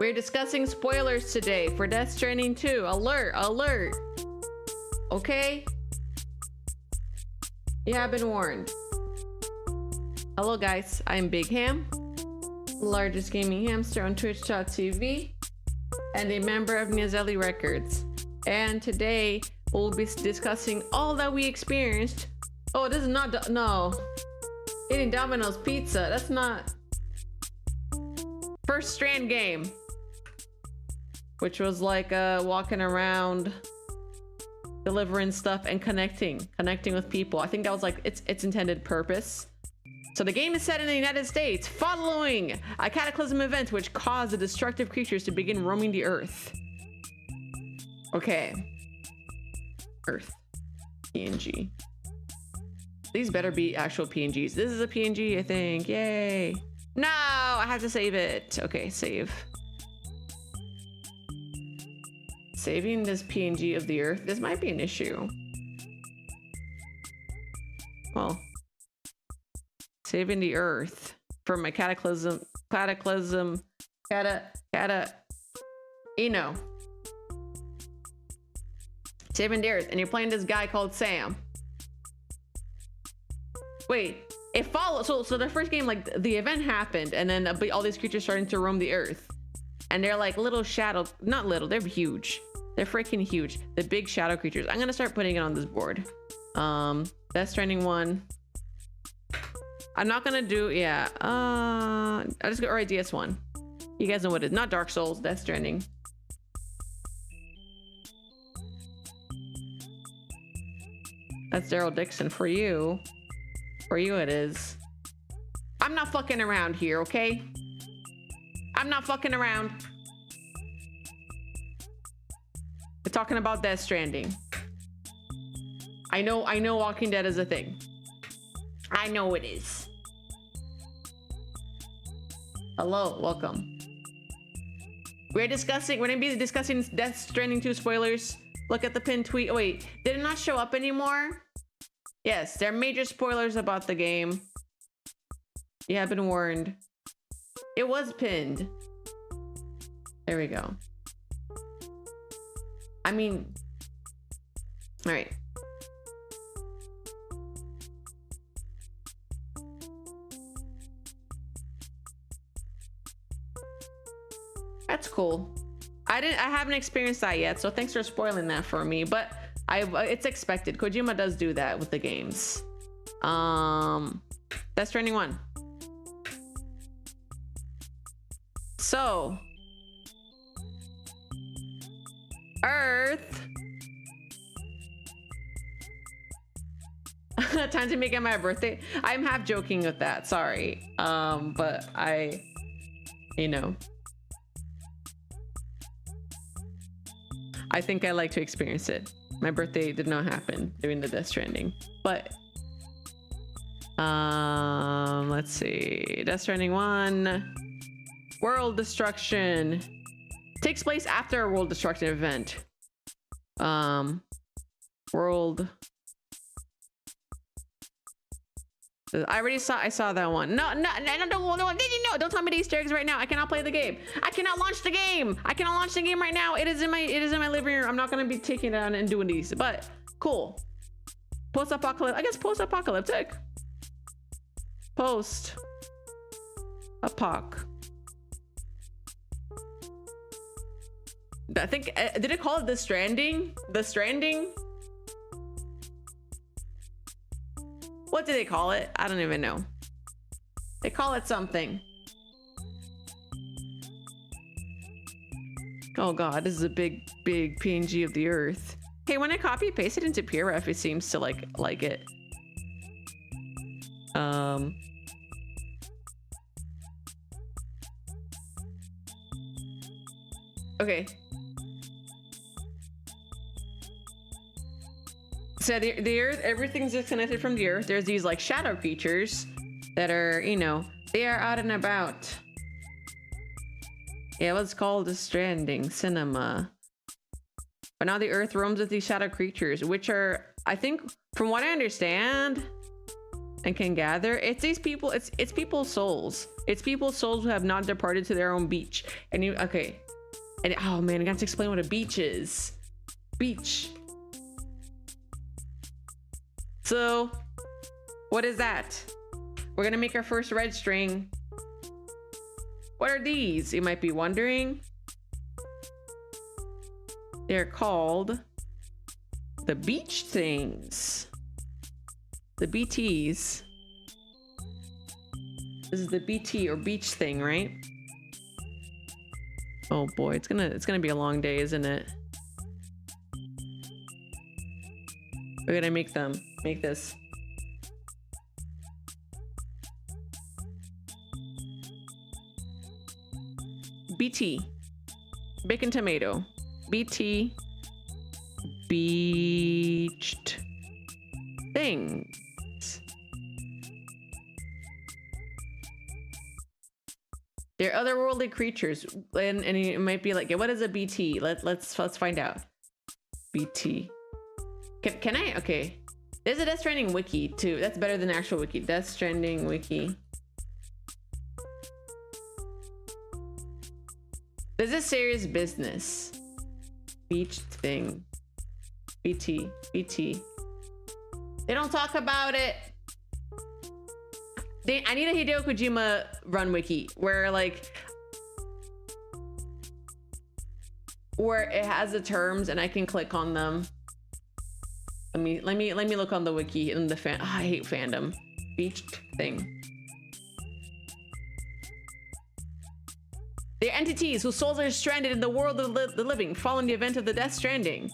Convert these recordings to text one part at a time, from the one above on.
We're discussing spoilers today for Death Stranding 2. Alert, alert. Okay? You have been warned. Hello guys, I'm Big Ham, largest gaming hamster on twitch.tv, and a member of Niazelli Records. And today, we'll be discussing all that we experienced. Oh, this is not, no. Eating Domino's pizza, that's not. First Strand game. Which was like walking around, delivering stuff and connecting with people. I think that was like its intended purpose. So the game is set in the United States following a cataclysm event which caused the destructive creatures to begin roaming the earth. Okay. Earth. PNG. These better be actual PNGs. This is a PNG, I think. Yay. No, I have to save it. Okay, save. Saving this PNG of the earth. This might be an issue. Well, saving the earth from a cataclysm, you know. Saving the earth, and you're playing this guy called Sam. Wait, it follows. So the first game, like the event happened, and then all these creatures starting to roam the earth, and they're like little shadow, not little, they're huge. They're freaking huge. The big shadow creatures. I'm gonna start putting it on this board. Death Stranding 1. I'm not gonna do, yeah. I'll just go, alright, DS1. You guys know what it is. Not Dark Souls, Death Stranding. That's Daryl Dixon for you. For you it is. I'm not fucking around here, okay? I'm not fucking around. We're talking about Death Stranding. I know Walking Dead is a thing. I know it is. Hello, welcome. We're gonna be discussing Death Stranding 2 spoilers. Look at the pinned tweet. Oh, wait, did it not show up anymore? Yes, there are major spoilers about the game. You have been warned. It was pinned. There we go. I mean, all right. That's cool. I haven't experienced that yet, so thanks for spoiling that for me, but it's expected. Kojima does do that with the games. Death Stranding 1. So, Earth. Time to make it my birthday. I'm half joking with that, sorry. But you know, I think I like to experience it. My birthday did not happen during the Death Stranding, but let's see. Death Stranding 1. World destruction. Takes place after a world destruction event. World. I saw that one. No, don't tell me the Easter eggs right now. I cannot play the game. I cannot launch the game. I cannot launch the game right now. It is in my living room. I'm not gonna be taking it down and doing these, but cool. Post-apocalyptic. I guess post-apocalyptic. Post-apoc. I think, did it call it The Stranding? The Stranding? What do they call it? I don't even know. They call it something. Oh god, this is a big PNG of the earth. Hey, when I copy paste it into PureRef, it seems to like it. Okay. So the earth, everything's disconnected from the earth. There's these like shadow creatures that are, you know, they are out and about. Yeah, what's called the Stranding cinema. But now the earth roams with these shadow creatures, which are, I think, from what I understand, and can gather. It's these people, it's people's souls. It's people's souls who have not departed to their own beach. And you, okay. And oh man, I got to explain what a beach is. Beach. So, what is that? We're gonna make our first red string. What are these? You might be wondering. They're called the beach things. The BTs. This is the BT or beach thing, right? Oh boy, it's gonna be a long day, isn't it? We're gonna make this. BT, bacon tomato, BT, beached things. They're otherworldly creatures, and it might be like, what is a BT? Let's find out. BT. Can I? Okay. There's a Death Stranding wiki too. That's better than actual wiki. Death Stranding wiki. This is serious business. Beach thing. BT. BT. They don't talk about it. I need a Hideo Kojima run wiki where it has the terms and I can click on them. Let me look on the wiki and the fan. Oh, I hate fandom. Beach thing. They're entities whose souls are stranded in the world of the living following the event of the Death Stranding.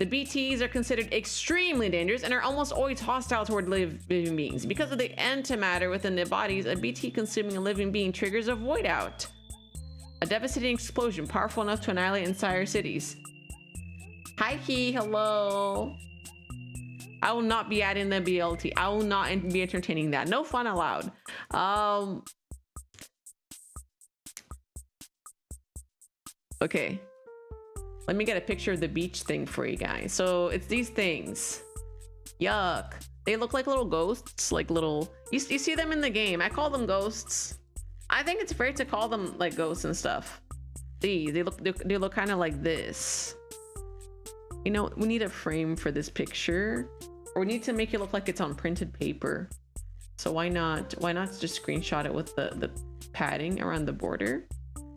The BTs are considered extremely dangerous and are almost always hostile toward living beings. Because of the antimatter within their bodies, a BT consuming a living being triggers a void out. A devastating explosion powerful enough to annihilate entire cities. Hi, Key. Hello. I will not be adding the BLT. I will not be entertaining that. No fun allowed. Okay. Let me get a picture of the beach thing for you guys. So it's these things. Yuck. They look like little ghosts, like little, you see them in the game. I call them ghosts. I think it's fair to call them like ghosts and stuff. They look kind of like this. You know, we need a frame for this picture, or we need to make it look like it's on printed paper. So why not just screenshot it with the padding around the border?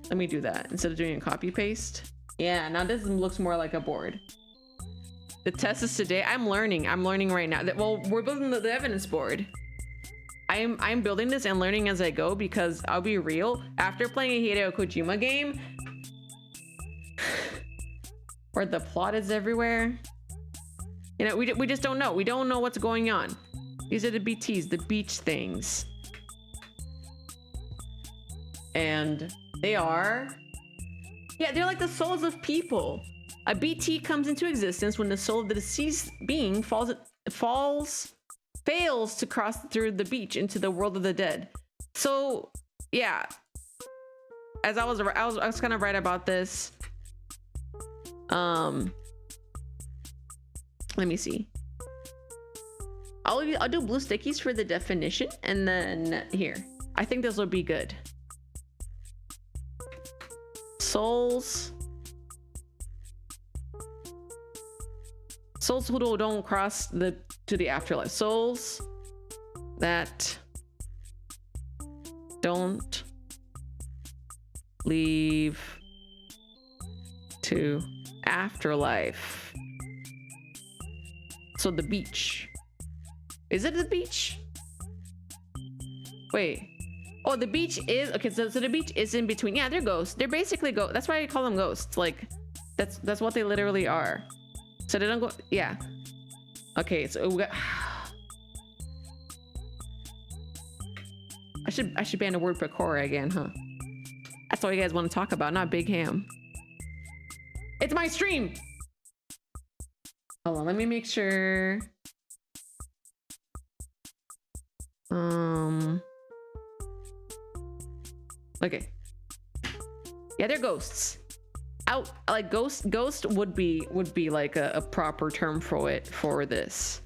Let me do that instead of doing a copy paste. Yeah, now this looks more like a board. The test is today. I'm learning right now. Well, we're building the evidence board. I'm building this and learning as I go, because I'll be real, after playing a Hideo Kojima game where the plot is everywhere, you know, we just don't know. We don't know what's going on. These are the BTs, the beach things. And they are, yeah, they're like the souls of people. A BT comes into existence when the soul of the deceased being fails to cross through the beach into the world of the dead. So yeah, as I was kind of right about this. Let me see. I'll do blue stickies for the definition, and then here, I think this will be good. Souls who don't cross to the afterlife. Souls that don't leave to afterlife. So the beach. Is it the beach? Wait. Oh, the beach is okay. So the beach is in between. Yeah, they're ghosts. They're basically ghosts. That's why I call them ghosts. Like, that's what they literally are. So they don't go. Yeah. Okay. So we got. I should ban the word Pecora again, huh? That's all you guys want to talk about, not Big Ham. It's my stream. Hold on. Let me make sure. Okay. Yeah, they're ghosts. Out like ghost would be like a proper term for this.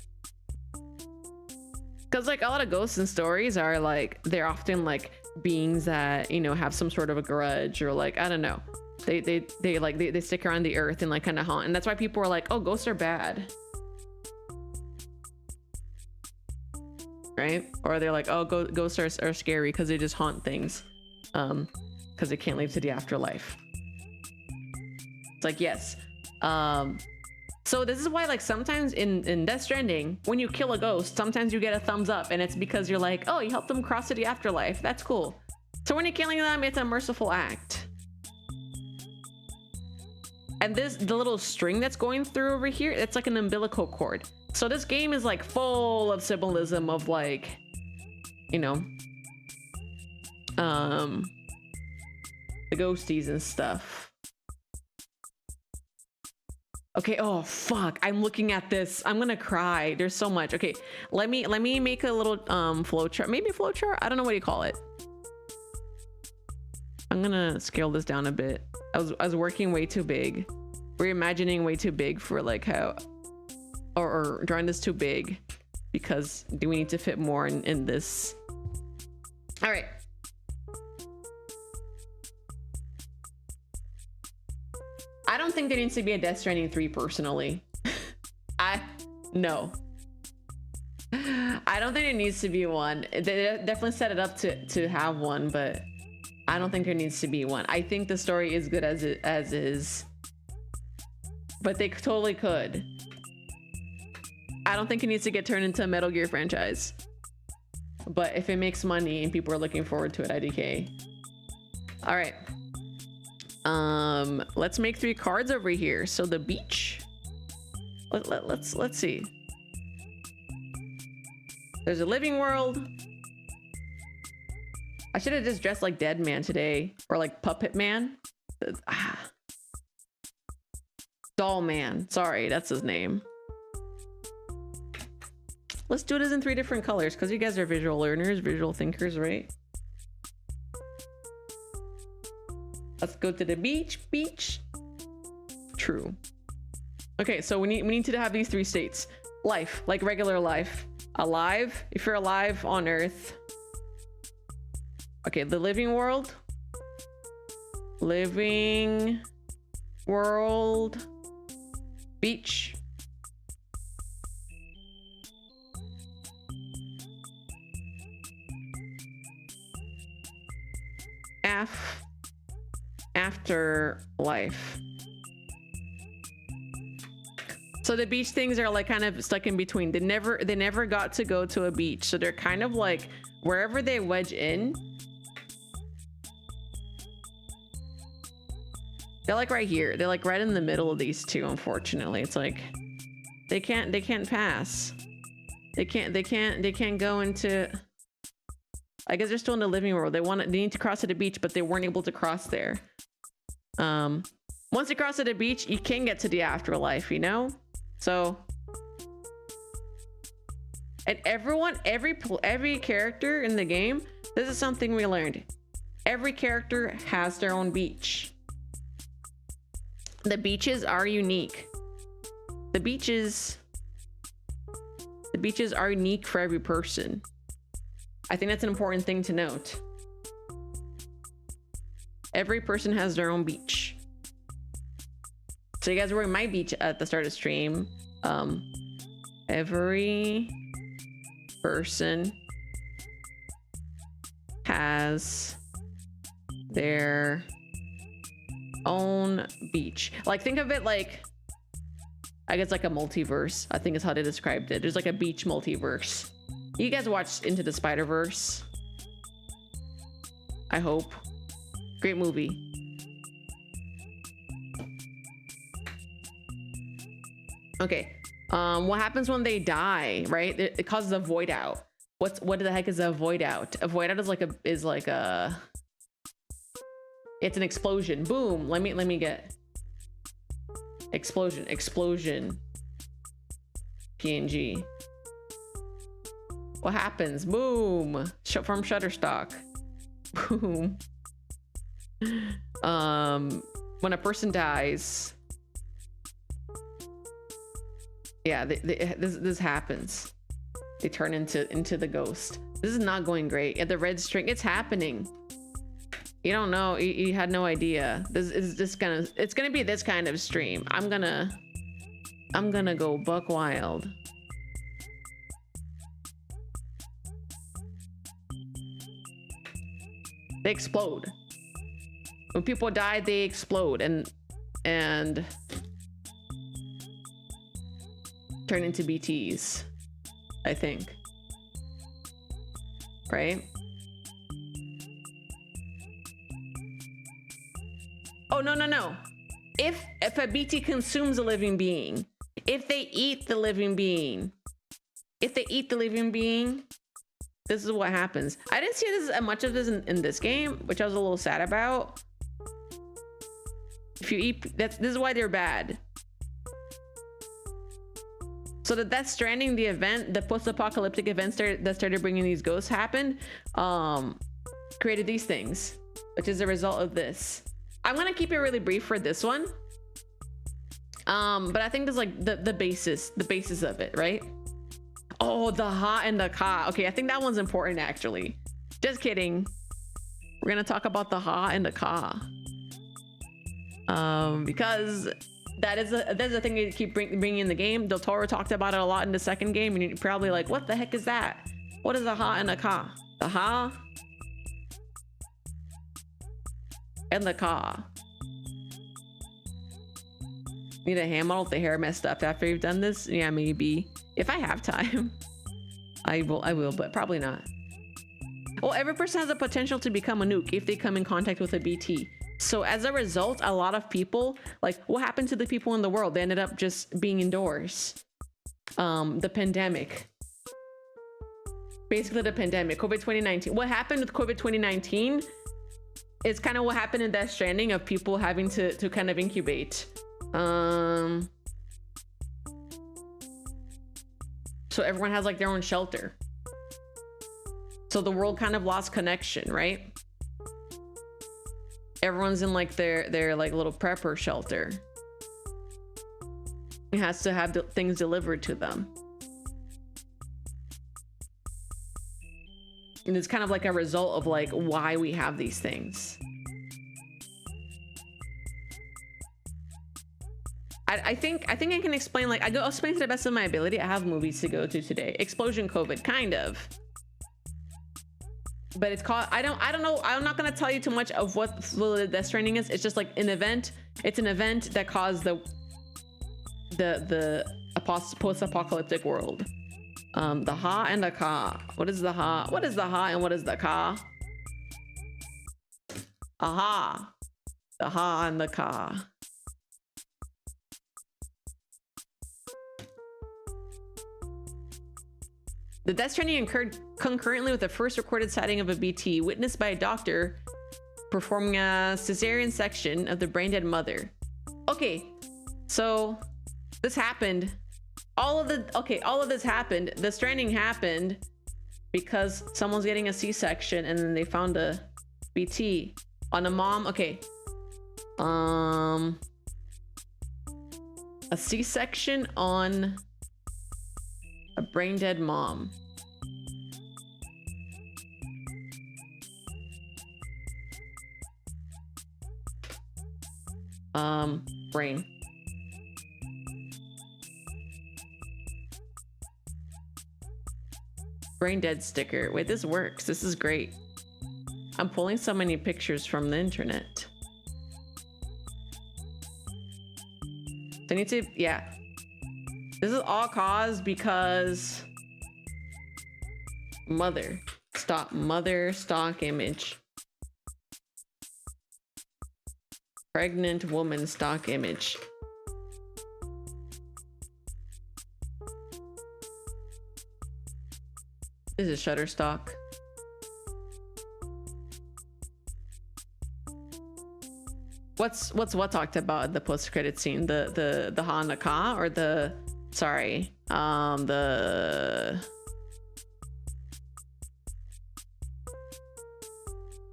Because like a lot of ghosts and stories are like, they're often like beings that, you know, have some sort of a grudge, or like, I don't know, they stick around the earth and like kind of haunt, and that's why people are like, oh, ghosts are bad, right? Or they're like, oh, ghosts are scary because they just haunt things, because they can't leave to the afterlife. It's like, yes. So this is why, like, sometimes in Death Stranding, when you kill a ghost, sometimes you get a thumbs up, and it's because you're like, oh, you helped them cross to the afterlife. That's cool. So when you're killing them, it's a merciful act. And the little string that's going through over here, it's like an umbilical cord. So this game is like full of symbolism of like, you know, the ghosties and stuff. Okay, oh fuck, I'm looking at this, I'm gonna cry. There's so much. Okay, let me make a little flow chart, maybe a flow chart, I don't know what you call it. I'm gonna scale this down a bit. I was working way too big. We're imagining way too big for like how, or drawing this too big, because we need to fit more in this. All right. I don't think there needs to be a Death Stranding 3 personally. No. I don't think there needs to be one. They definitely set it up to have one, but I don't think there needs to be one. I think the story is good as is, but they totally could. I don't think it needs to get turned into a Metal Gear franchise, but if it makes money and people are looking forward to it, IDK. All right. Let's make 3 cards over here. So the beach. Let's see. There's a living world. I should have just dressed like Dead Man today, or like Puppet Man. Doll Man. Sorry, that's his name. Let's do this in 3 different colors, because you guys are visual learners, visual thinkers, right? Let's go to the beach. True. Okay, so we need to have these 3 states. Life, like regular life. Alive, if you're alive on Earth. Okay, the living world. Living world. Beach. Afterlife. So the beach things are like kind of stuck in between. They never got to go to a beach, so they're kind of like wherever they wedge in. They're like right here. They're like right in the middle of these two. Unfortunately, it's like they can't pass. They can't go into. I guess they're still in the living world. They need to cross to the beach, but they weren't able to cross there. Once you cross to the beach, you can get to the afterlife, you know? So, and every character in the game, this is something we learned. Every character has their own beach. The beaches are unique. The beaches are unique for every person. I think that's an important thing to note. Every person has their own beach. So you guys were in my beach at the start of stream. Every person has their own beach. Like, think of it like, I guess like a multiverse, I think is how they described it. There's like a beach multiverse. You guys watched Into the Spider-Verse? I hope. Great movie. Okay. What happens when they die, right? It causes a void out. What the heck is a void out? A void out is like a it's an explosion. Boom. Let me get explosion PNG. What happens? Boom. From Shutterstock. Boom. When a person dies, yeah, this happens. they turn into the ghost. This is not going great. Yeah, the red string, it's happening. You don't know, you had no idea. This is just it's gonna be this kind of stream. I'm gonna go buck wild. They explode. When people die, they explode and turn into BTs, I think. Right? Oh, no. If a BT consumes a living being, if they eat the living being, this is what happens. I didn't see this much of this in this game, which I was a little sad about. If you eat, this is why they're bad. So the Death Stranding, the event, the post-apocalyptic event that started bringing these ghosts happened, created these things, which is a result of this. I'm gonna keep it really brief for this one. But I think there's like the basis of it, right? Oh, the ha and the ka. Okay, I think that one's important actually. Just kidding. We're gonna talk about the ha and the ka. Because that's a thing you keep bringing in the game. Del Toro talked about it a lot in the second game, and you're probably like, what the heck is that? What is a ha and a ka? The ha and the ka. Need a hand model with the hair messed up after you've done this? Yeah, maybe. If I have time, I will, but probably not. Well, every person has the potential to become a nuke if they come in contact with a BT. So as a result, a lot of people, like, what happened to the people in the world? They ended up just being indoors. The pandemic. Basically the pandemic, COVID 2019. What happened with COVID 2019 is kind of what happened in Death Stranding, of people having to kind of incubate. So everyone has like their own shelter. So the world kind of lost connection, right? Everyone's in like their like little prepper shelter. It has to have things delivered to them. And it's kind of like a result of like why we have these things. I think I can explain, like, I'll explain to the best of my ability. I have movies to go to today. Explosion COVID, kind of. But it's called, I don't know. I'm not gonna tell you too much of what the Death Stranding is. It's just like an event. It's an event that caused the post-apocalyptic world. The ha and the ka. What is the ha? What is the ha and what is the ka? Aha. The ha and the ka. The Death Stranding occurred concurrently with the first recorded sighting of a BT, witnessed by a doctor performing a cesarean section of the brain-dead mother. Okay, so this happened. All of this happened. The Stranding happened because someone's getting a C-section and then they found a BT on a mom. Okay, a C-section on a brain-dead mom. Brain. Brain dead sticker. Wait, this works. This is great. I'm pulling so many pictures from the internet. So I need to, yeah. This is all caused because mother stock image. Pregnant woman stock image. This is Shutterstock. What's what talked about at the post-credit scene? The ha and the ka, or the, sorry, the,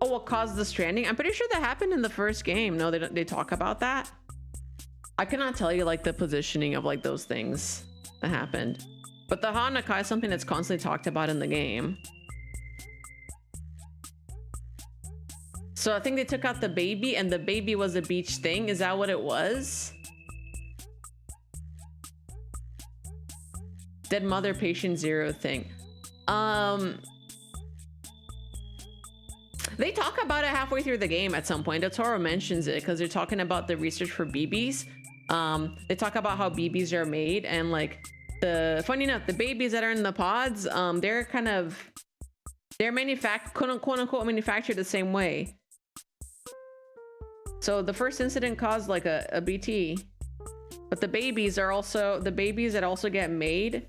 oh, what caused the stranding? I'm pretty sure that happened in the first game. No, they talk about that. I cannot tell you like the positioning of like those things that happened. But the Hanukkah is something that's constantly talked about in the game. So I think they took out the baby, and the baby was a beach thing. Is that what it was? Dead mother patient 0 thing. They talk about it halfway through the game at some point. Totoro mentions it because they're talking about the research for BBs. They talk about how BBs are made, and like funny enough, the babies that are in the pods, they're quote unquote manufactured the same way. So the first incident caused like a BT, but the babies that also get made,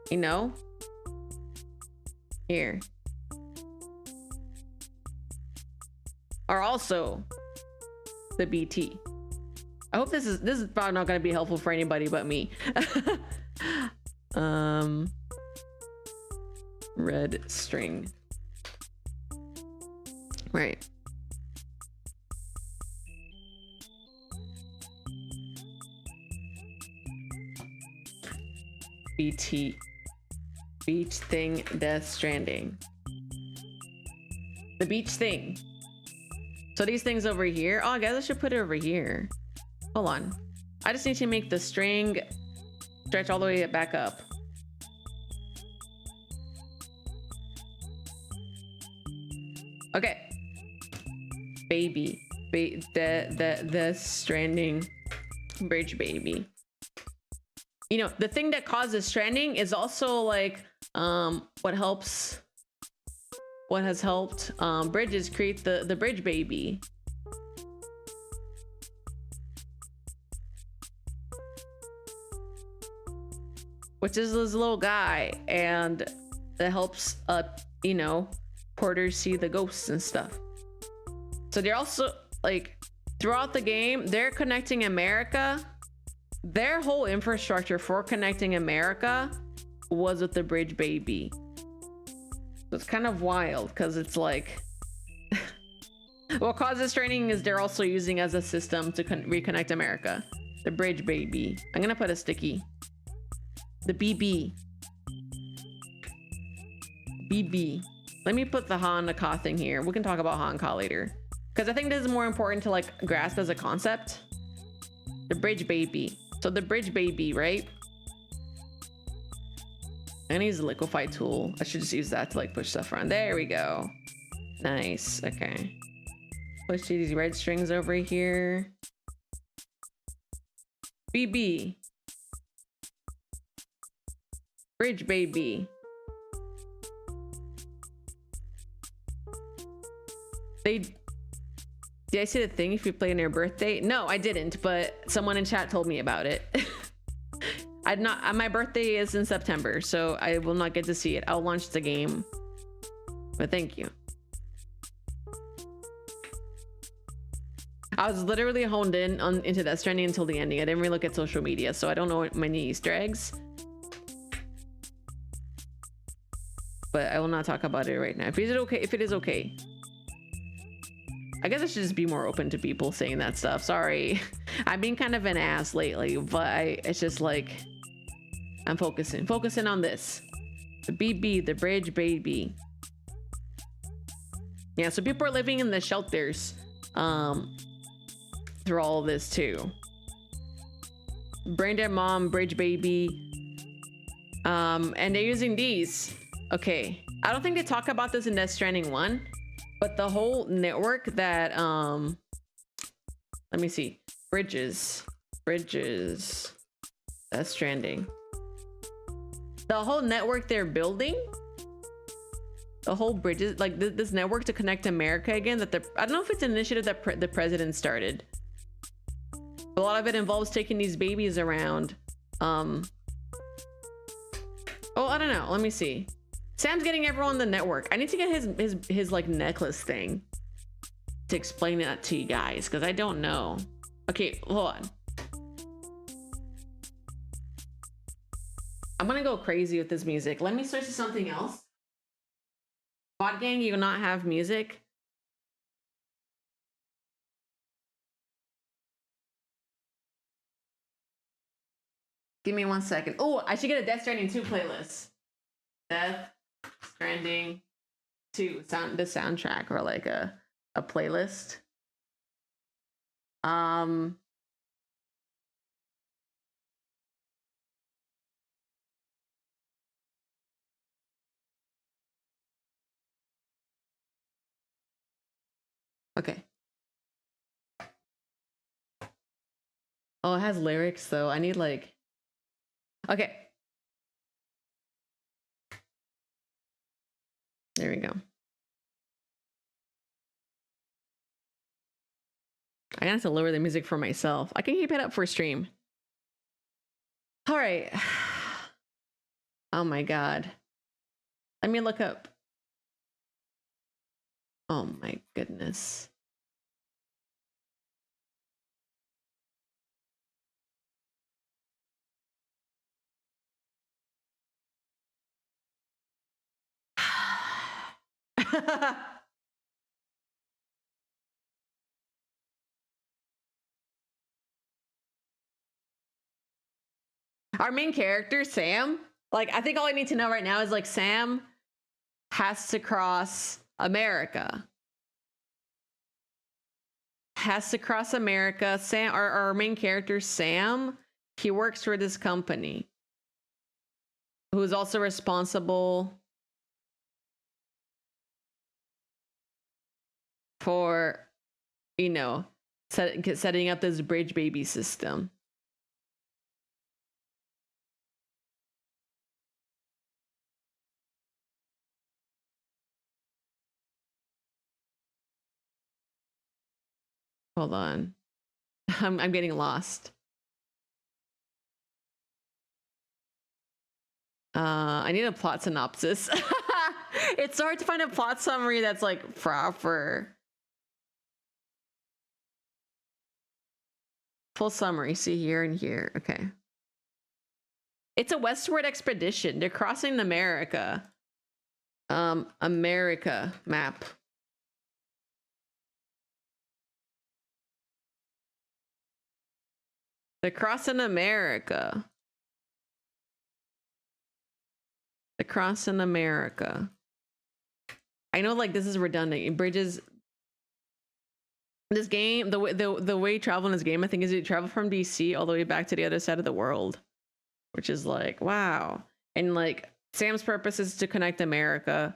you know, here are also the BT. I hope this is probably not going to be helpful for anybody but me. Red string. Right. BT. Beach thing, Death Stranding. The beach thing. So these things over here. Oh, I guess I should put it over here. Hold on. I just need to make the string stretch all the way back up. Okay. Baby. The stranding bridge baby. You know, the thing that causes stranding is also like what has helped bridges create the bridge baby. Which is this little guy, and that helps you know, porters see the ghosts and stuff. So they're also like throughout the game, they're connecting America. Their whole infrastructure for connecting America was with the bridge baby. So it's kind of wild because it's like what causes stranding is they're also using as a system to reconnect America. The bridge baby. I'm gonna put a sticky. The BB. BB. Let me put the Hanukkah thing here. We can talk about Hanukkah later, because I think this is more important to like grasp as a concept. The bridge baby. So the bridge baby, right? And he's a liquefy tool. I should just use that to like push stuff around. There we go. Nice. Okay. Push these red strings over here. BB. Bridge baby. Did I say the thing if you play on your birthday? No, I didn't, but someone in chat told me about it. My birthday is in September, so I will not get to see it. I'll launch the game, but thank you. I was literally honed in into Death Stranding until the ending. I didn't really look at social media, so I don't know many Easter eggs. But I will not talk about it right now. If it is okay. I guess I should just be more open to people saying that stuff. Sorry. I'm being kind of an ass lately, but it's just like I'm focusing on this. The BB, the bridge baby. Yeah, so people are living in the shelters through all of this too. Brain dead mom, bridge baby. And they're using these. Okay. I don't think they talk about this in Death Stranding 1. But the whole network that, let me see. Bridges, Death Stranding. The whole network they're building, the whole bridges, like this network to connect America again, that I don't know if it's an initiative that the president started. A lot of it involves taking these babies around. Oh, I don't know. Let me see. Sam's getting everyone on the network. I need to get his like necklace thing to explain that to you guys, because I don't know. Okay, hold on. I'm gonna go crazy with this music. Let me switch to something else. Bot gang, you do not have music. Give me 1 second. Oh, I should get a Death Stranding 2 playlist. Death Stranding 2 the soundtrack, or like a playlist. Okay. Oh, it has lyrics though. I need like... Okay. There we go. I have to lower the music for myself. I can keep it up for stream. All right. Oh my God. Let me look up. Oh my goodness. Our main character, Sam, like, I think all I need to know right now is like Sam has to cross America. Has to cross America. Sam, our main character, Sam, he works for this company who is also responsible for, you know, setting up this bridge baby system. Hold on. I'm getting lost. I need a plot synopsis. It's hard to find a plot summary that's like proper. Full summary. See here and here. Okay. It's a westward expedition. They're crossing America. America map. They're crossing America. They're crossing America. I know, like, this is redundant. Bridges. This game, the way you travel in this game, I think, is you travel from DC all the way back to the other side of the world, which is like, wow. And like, Sam's purpose is to connect America.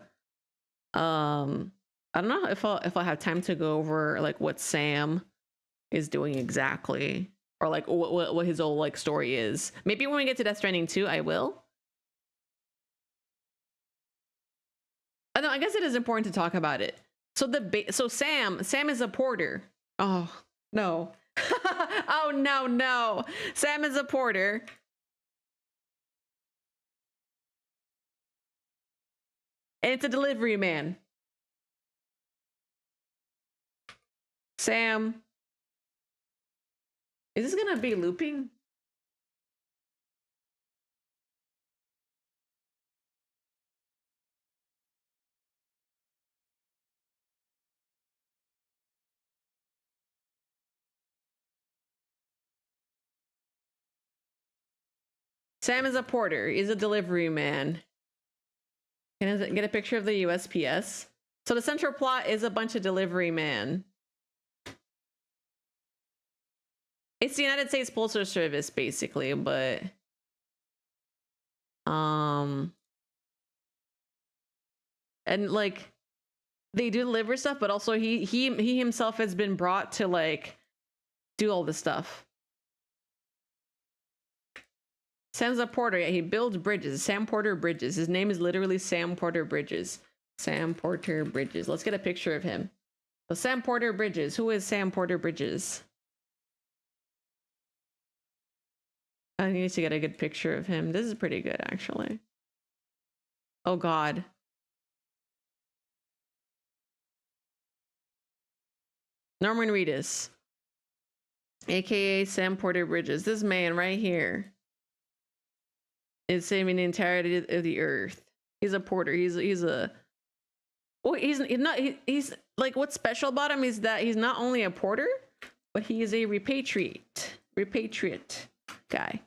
I don't know if I'll have time to go over like what Sam is doing exactly, or like what his whole like story is. Maybe when we get to Death Stranding 2, I will. I know. I guess it is important to talk about it. So Sam is a porter. Oh no. Oh no. Sam is a porter. And it's a delivery man. Sam. Is this gonna be looping? Sam is a porter. He's a delivery man. Can I get a picture of the USPS? So the central plot is a bunch of delivery men. It's the United States Postal Service, basically, but and like they do deliver stuff, but also he himself has been brought to like do all this stuff. Sam's a porter. Yeah, he builds bridges. Sam Porter Bridges. His name is literally Sam Porter Bridges. Sam Porter Bridges. Let's get a picture of him. So Sam Porter Bridges. Who is Sam Porter Bridges? I need to get a good picture of him. This is pretty good, actually. Oh, God. Norman Reedus. AKA Sam Porter Bridges. This man right here is saving the entirety of the earth. He's a porter. He's a... Well, he's not... He's like, what's special about him is that he's not only a porter, but he is a repatriate guy.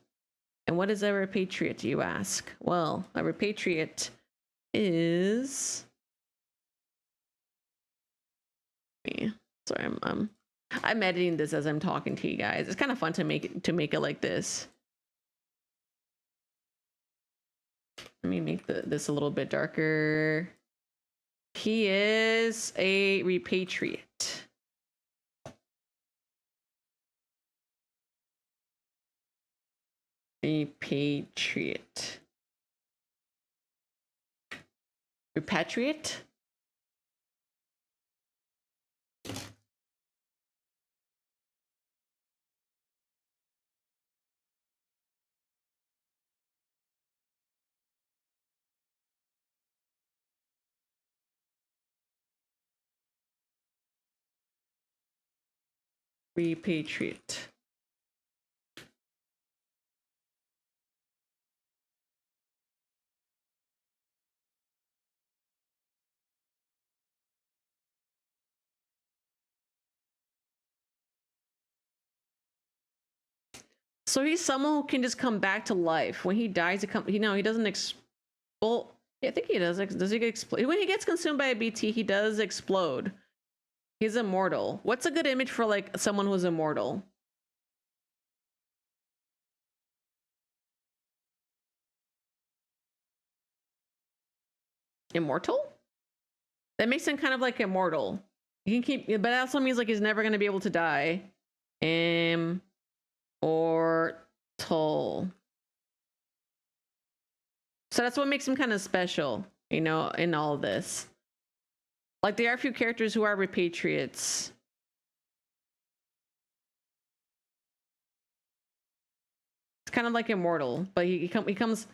And what is a repatriate, you ask? Well, a repatriate is... Sorry, I'm editing this as I'm talking to you guys. It's kind of fun to make it like this. Let me make this a little bit darker. He is a repatriate. Repatriate. Repatriate? Repatriate. So he's someone who can just come back to life. When he dies, he doesn't well, yeah, I think he does. Does he explode? When he gets consumed by a BT, he does explode. He's immortal. What's a good image for like someone who's immortal? Immortal? That makes him kind of like immortal. He can keep, but that also means like he's never gonna be able to die. Immortal. So that's what makes him kind of special, you know, in all of this. Like there are a few characters who are repatriates. It's kind of like immortal, but he comes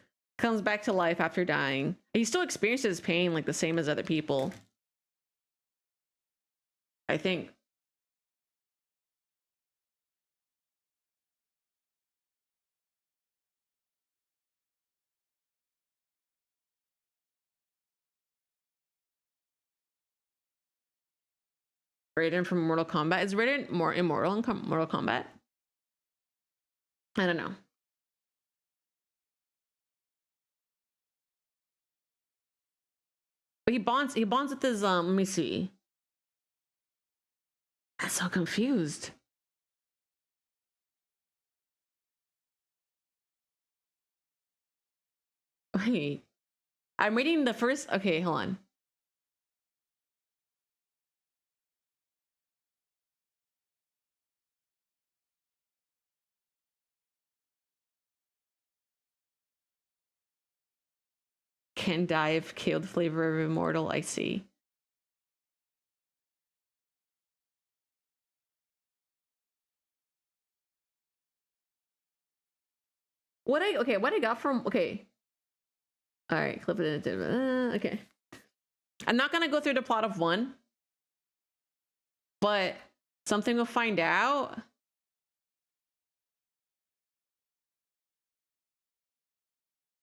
back to life after dying. He still experiences pain like the same as other people, I think. Raiden from Mortal Kombat. Is Raiden more immortal in Mortal Kombat? I don't know. But he bonds with his let me see. I'm so confused. Wait. I'm reading the first, okay, hold on. Can die if killed. Flavor of immortal. I see. What I got from okay. All right, clip it. Okay. I'm not gonna go through the plot of one, but something we'll find out.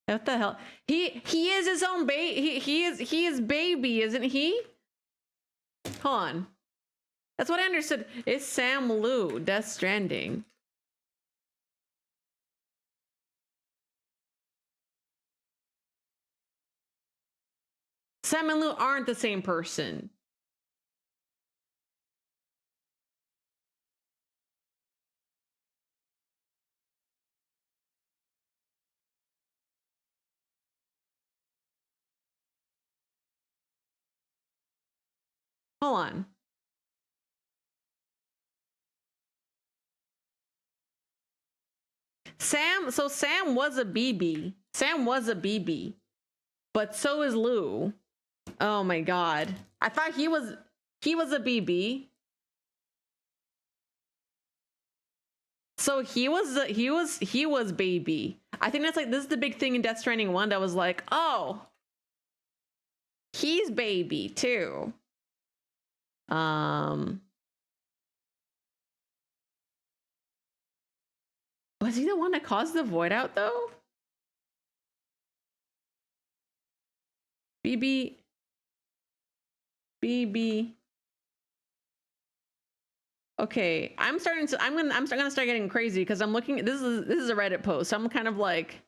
What the hell? He is his own baby. He is baby, isn't he? Hold on. That's what I understood. It's Sam Liu, Death Stranding. Sam and Liu aren't the same person. Hold on. Sam was a BB. Sam was a BB. But so is Liu. Oh my god. I thought he was a BB. So he was baby. I think that's like this is the big thing in Death Stranding 1 that was like, oh, he's baby too. Was he the one that caused the void out though? BB. Okay, I'm starting to. I'm gonna start getting crazy because I'm looking. This is a Reddit post. So I'm kind of like.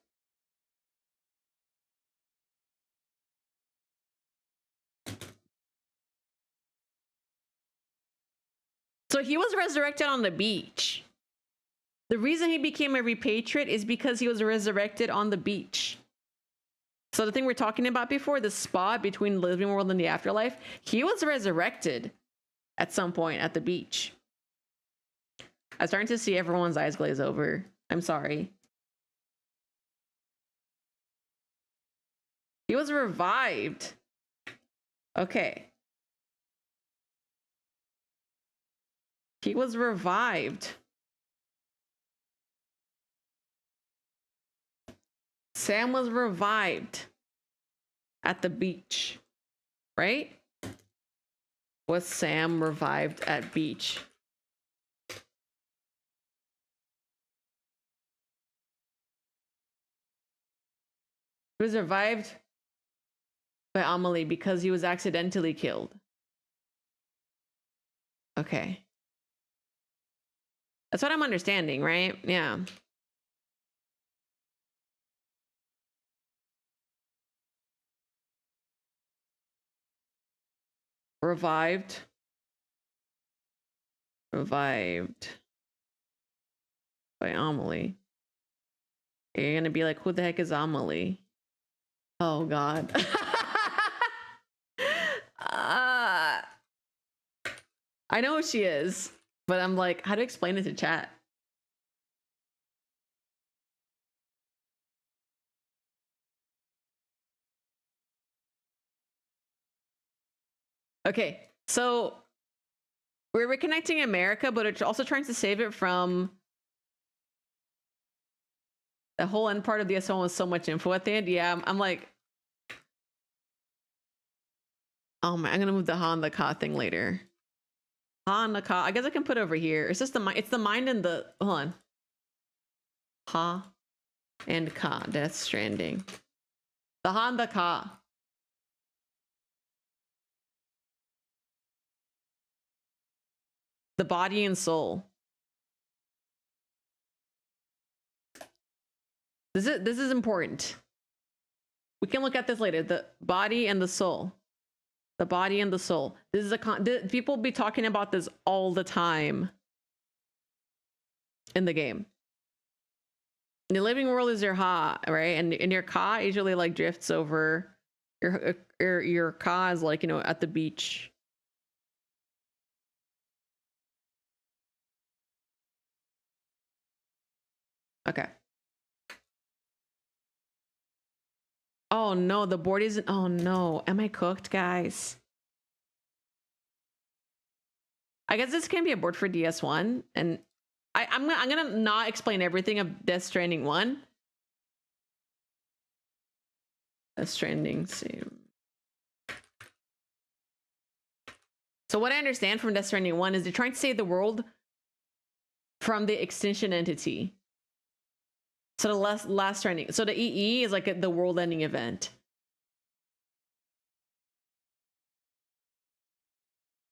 So he was resurrected on the beach. The reason he became a repatriate is because he was resurrected on the beach. So the thing we're talking about before, the spot between the living world and the afterlife, he was resurrected at some point at the beach. I'm starting to see everyone's eyes glaze over. I'm sorry. He was revived. Okay. He was revived. Sam was revived at the beach, right? Was Sam revived at beach? He was revived by Amelie because he was accidentally killed. Okay. That's what I'm understanding, right? Yeah. Revived by Amelie. You're gonna be like, who the heck is Amelie? Oh God. I know who she is, but I'm like, how to explain it to chat? Okay, so we're reconnecting America, but it's also trying to save it from the whole end part of the S1 with so much info at the end. Yeah, I'm like, oh man, I'm gonna move the Ha and the Ka thing later. Ha and the Ka. I guess I can put it over here. It's just the mind. It's the mind and the hold on. Ha and Ka. Death Stranding. The Ha and the Ka. The body and soul. This is important. We can look at this later. The body and the soul. The body and the soul. This is people be talking about this all the time in the game. The living world is your Ha, right? And your Ka usually like drifts over. Your Ka is like, you know, at the beach. Okay. Oh no, the board isn't. Oh no, am I cooked, guys? I guess this can be a board for DS1, and I'm gonna not explain everything of Death Stranding 1. Death Stranding same. So what I understand from Death Stranding 1 is they're trying to save the world from the extinction entity. So the last Stranding. So the EE is like the world-ending event.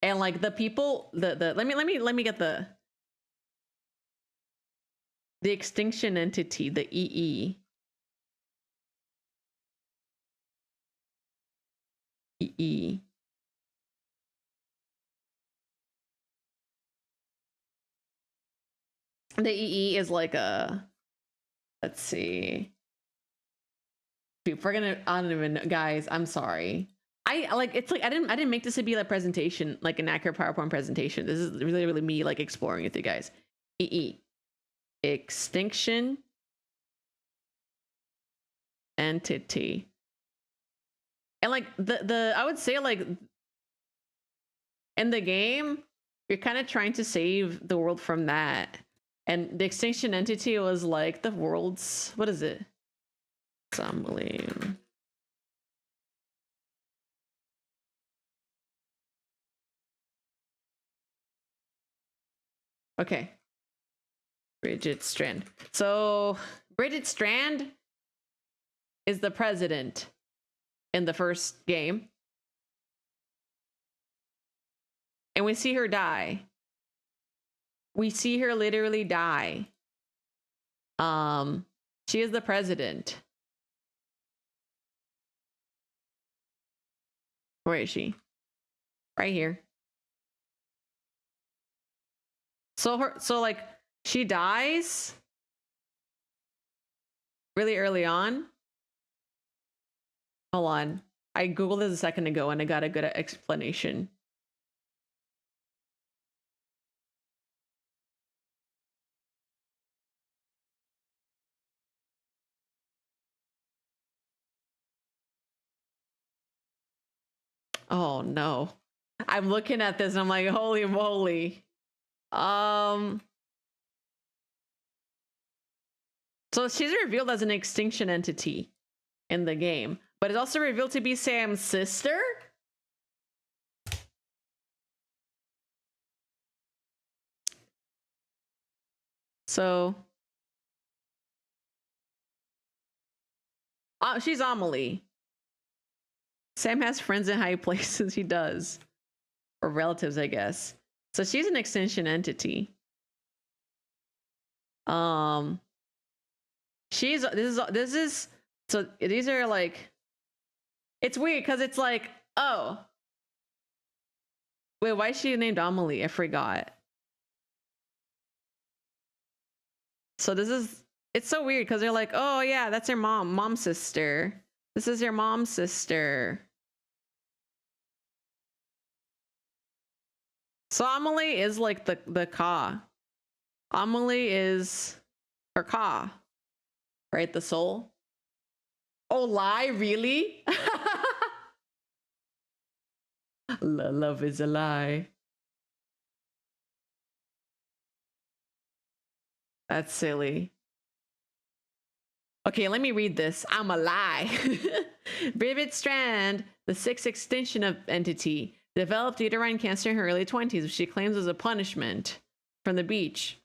And like the people, let me get the extinction entity, the EE. EE. The EE is like a, let's see. Dude, we're gonna, I don't even know, guys, I'm sorry. I like, it's like, I didn't make this to be a presentation, like an accurate PowerPoint presentation. This is really me like exploring with you guys. EE. Extinction entity. And like I would say like in the game, you're kind of trying to save the world from that. And the extinction entity was like the world's, what is it? Scrambling. Okay. Bridget Strand. So Bridget Strand is the president in the first game. And we see her die. We see her literally die. She is the president. Where is she? Right here. So like she dies really early on. Hold on. I googled this a second ago and I got a good explanation. Oh no. I'm looking at this and I'm like, holy moly. So she's revealed as an extinction entity in the game, but it's also revealed to be Sam's sister. So she's Amelie. Sam has friends in high places. He does, or relatives, I guess. So she's an extinction entity. She's this is so these are like, it's weird because it's like, oh wait, why is she named Amelie? I forgot. So this is, it's so weird because they're like, oh yeah, that's her mom's sister. This is your mom's sister. So Amelie is like the Ka. Amelie is her Ka, right? The soul. Oh, lie, really? Love is a lie. That's silly. Okay, let me read this. I'm a lie. Vivid Strand, the sixth extinction of entity, developed uterine cancer in her early 20s, which she claims was a punishment from the beach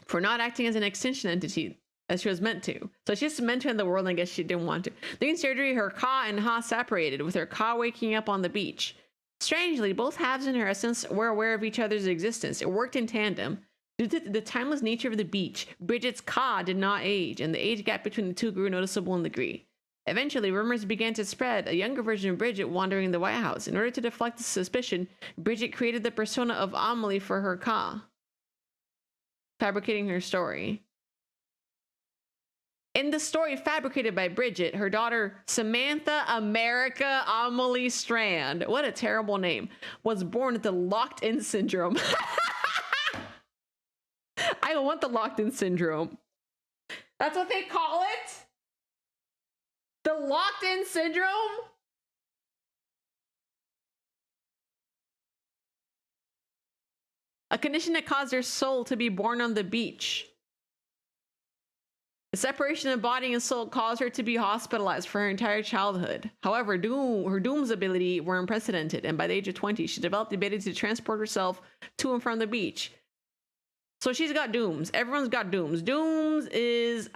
for not acting as an extinction entity as she was meant to. So she's meant to in the world, and I guess she didn't want to. During surgery, her Ka and Ha separated, with her Ka waking up on the beach. Strangely, both halves in her essence were aware of each other's existence. It worked in tandem. Due to the timeless nature of the beach, Bridget's Ka did not age, and the age gap between the two grew noticeable in degree. Eventually, rumors began to spread, a younger version of Bridget wandering the White House. In order to deflect the suspicion, Bridget created the persona of Amelie for her Ka, fabricating her story. In the story fabricated by Bridget, her daughter Samantha America Amelie Strand, what a terrible name, was born with the locked-in syndrome. I want the locked-in syndrome. That's what they call it? The locked-in syndrome? A condition that caused her soul to be born on the beach. The separation of body and soul caused her to be hospitalized for her entire childhood. However, her Doom's ability were unprecedented, and by the age of 20, she developed the ability to transport herself to and from the beach. So she's got Dooms. Everyone's got Dooms. Dooms is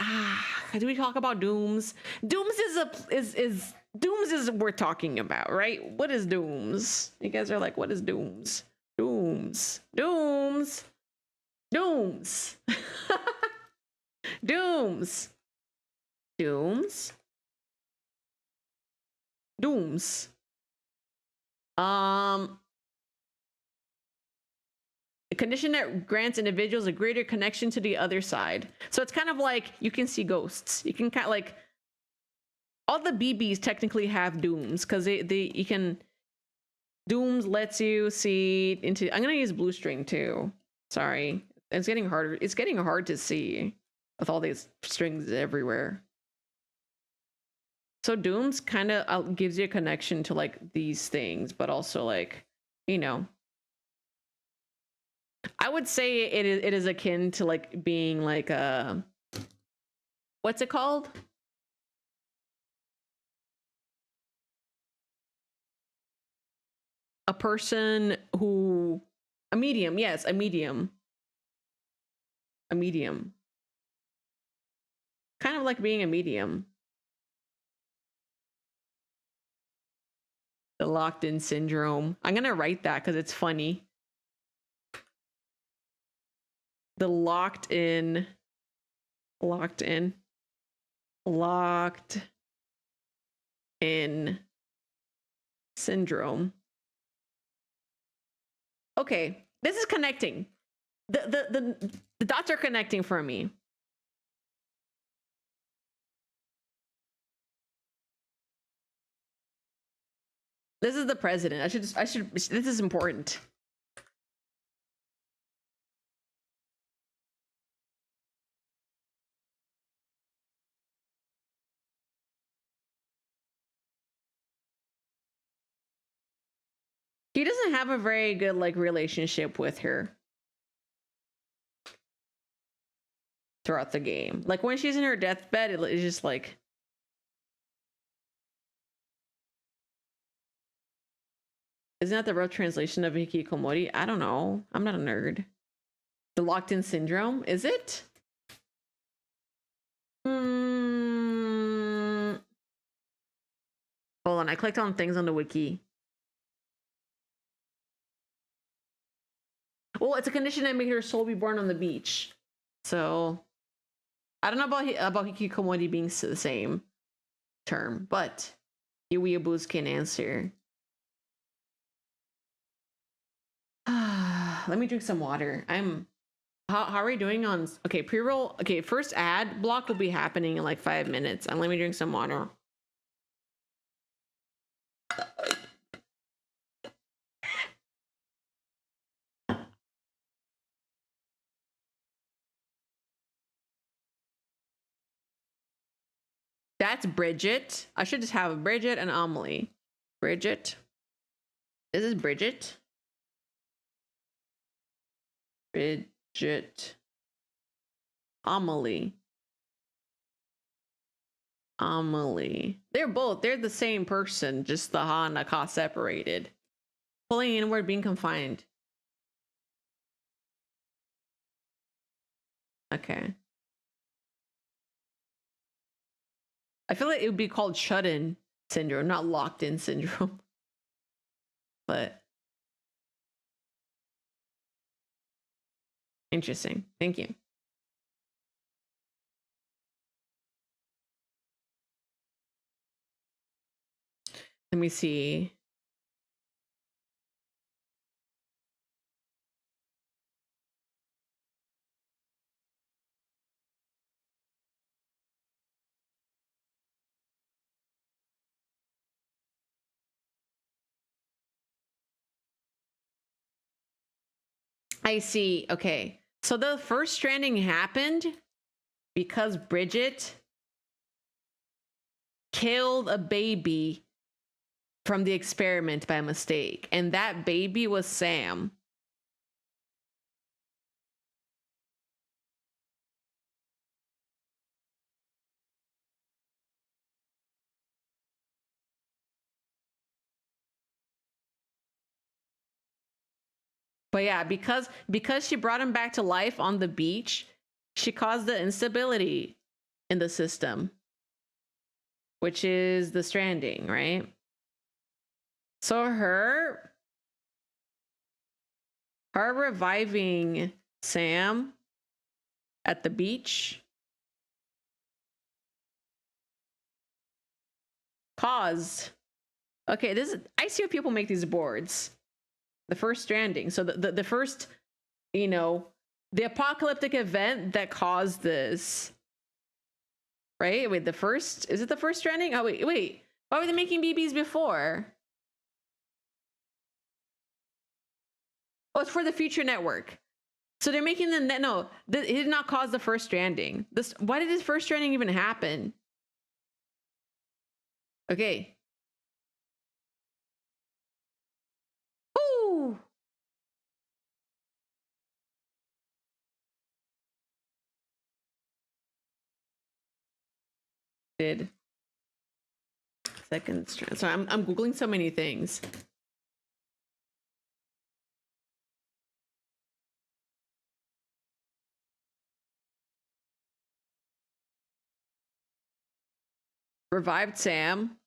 do we talk about Dooms? Dooms is Dooms is we're talking about, right? What is Dooms? You guys are like, what is Dooms? Dooms. Dooms. Dooms. Dooms. Dooms. Dooms. A condition that grants individuals a greater connection to the other side. So it's kind of like you can see ghosts. You can kind of like, all the BBs technically have Dooms because you can, Dooms lets you see into, I'm gonna use blue string too. Sorry, it's getting harder. It's getting hard to see with all these strings everywhere. So Dooms kind of gives you a connection to like these things, but also like, you know, I would say it is akin to like being like a, what's it called? A person who, a medium, yes, a medium. A medium. Kind of like being a medium. The locked-in syndrome. I'm gonna write that because it's funny. The locked in syndrome. Okay, this is connecting. The dots are connecting for me. This is the president. I should this is important. He doesn't have a very good like relationship with her throughout the game. Like when she's in her deathbed, it's just like, isn't that the rough translation of hikikomori? I don't know. I'm not a nerd. The locked in syndrome, is it? Hold on, I clicked on things on the wiki. Well, it's a condition that made her soul be born on the beach. So I don't know about hikikomori being the same term, but Yuiabus can answer. Let me drink some water. How are we doing on pre-roll? Okay, first ad block will be happening in like 5 minutes, and let me drink some water. That's Bridget. I should just have Bridget and Amelie. Bridget. This is Bridget. Bridget. Amelie. They're the same person, just the ha and the ka separated. Pulling inward, being confined. Okay. I feel like it would be called shut-in syndrome, not locked-in syndrome. But interesting. Thank you. Let me see. I see. Okay. So the first stranding happened because Bridget killed a baby from the experiment by mistake. And that baby was Sam. But yeah, because she brought him back to life on the beach, she caused the instability in the system, which is the stranding, right? So her reviving Sam at the beach caused, okay, this is, I see how people make these boards. The first stranding. So the first, you know, the apocalyptic event that caused this, right? Wait, is it the first stranding? Oh, wait. Why were they making BBs before? Oh, it's for the future network. So they're making the net. No, it did not cause the first stranding. Why did this first stranding even happen? Okay. Ooh. Did second strand. So I'm googling so many things. Revived Sam.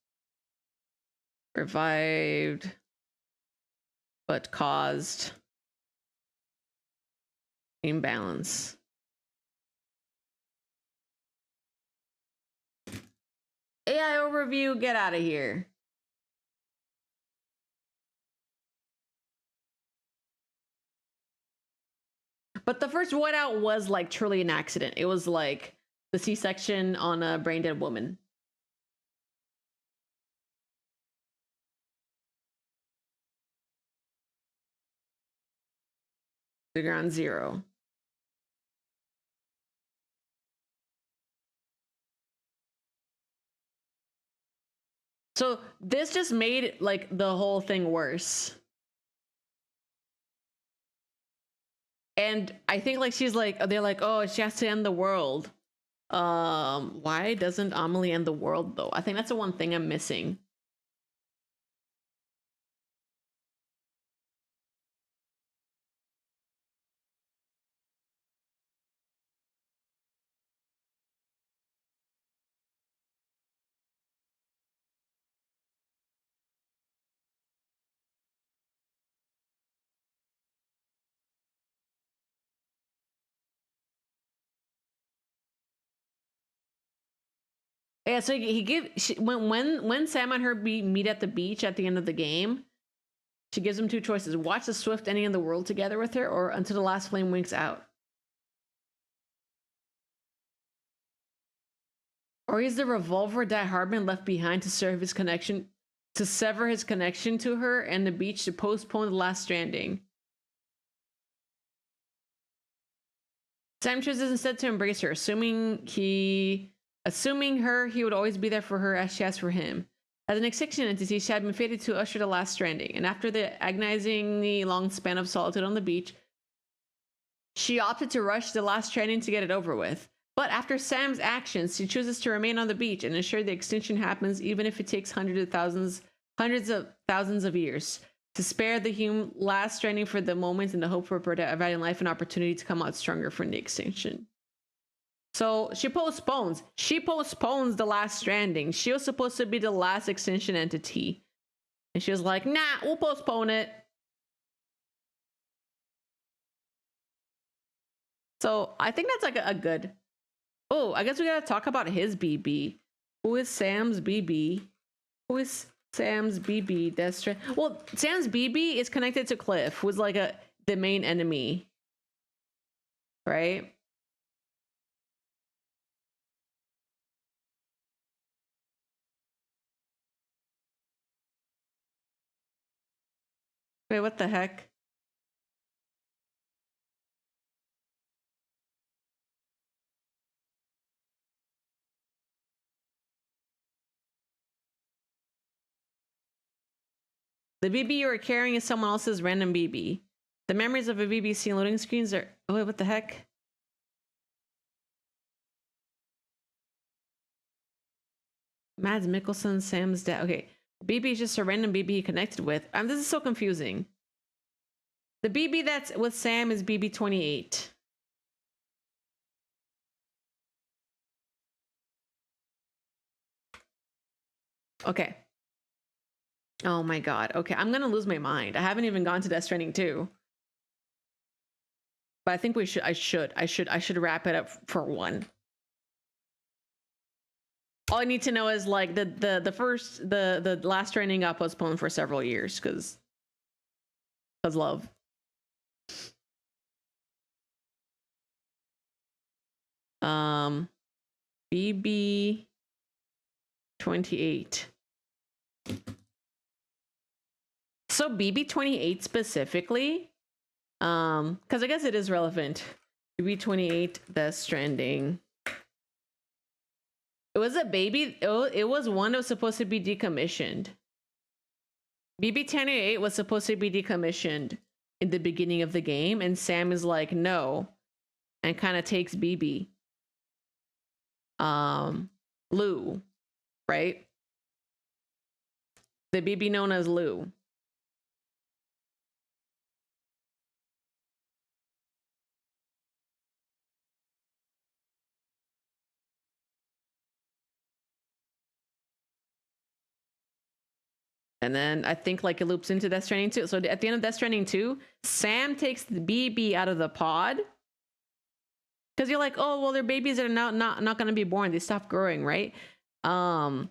Revived, but caused Imbalance. AI overview, get out of here. But the first whiteout was like truly an accident. It was like the C-section on a brain dead woman. Figure on 0. So this just made like the whole thing worse. And I think like she's like, they're like, oh, she has to end the world. Why doesn't Amelie end the world though? I think that's the one thing I'm missing. Yeah, so when Sam and her meet at the beach at the end of the game, she gives them two choices: watch the swift ending of the world together with her, or until the last flame winks out. Or is the revolver that Hardman left behind to sever his connection to her and the beach to postpone the last stranding? Sam chooses instead to embrace her, assuming he would always be there for her as she has for him. As an extinction entity, she had been fated to usher the last stranding, and after the agonizingly long span of solitude on the beach, she opted to rush the last stranding to get it over with. But after Sam's actions, she chooses to remain on the beach and ensure the extinction happens, even if it takes hundreds of thousands of years, to spare the human last stranding for the moment in the hope for providing life an opportunity to come out stronger from the extinction. So she postpones the last stranding. She was supposed to be the last extinction entity. And she was like, nah, we'll postpone it. So I think that's like a good... Oh, I guess we gotta talk about his BB. Who is Sam's BB? Who is Sam's BB? Death Stranding. Well, Sam's BB is connected to Cliff, who's like the main enemy. Right? Wait, what the heck? The BB you are carrying is someone else's random BB. The memories of a BB seen loading screens are... Oh, wait, what the heck? Mads Mikkelsen, Sam's dad. Okay. BB is just a random BB he connected with. This is so confusing. The BB that's with Sam is BB 28. Okay. Oh my god. Okay, I'm gonna lose my mind. I haven't even gone to Death Stranding 2. But I think I should wrap it up for one. All I need to know is like the last Stranding got postponed for several years because love. BB 28. So BB 28 specifically, because I guess it is relevant. BB 28, Death Stranding. It was a baby. It was one that was supposed to be decommissioned. BB 28 was supposed to be decommissioned in the beginning of the game, and Sam is like, no, and kind of takes BB. Lou, right? The BB known as Lou. And then I think like it loops into Death Stranding 2. So at the end of Death Stranding 2, Sam takes the BB out of the pod Because you're like, oh well, they're babies that are not gonna be born. They stop growing, right? And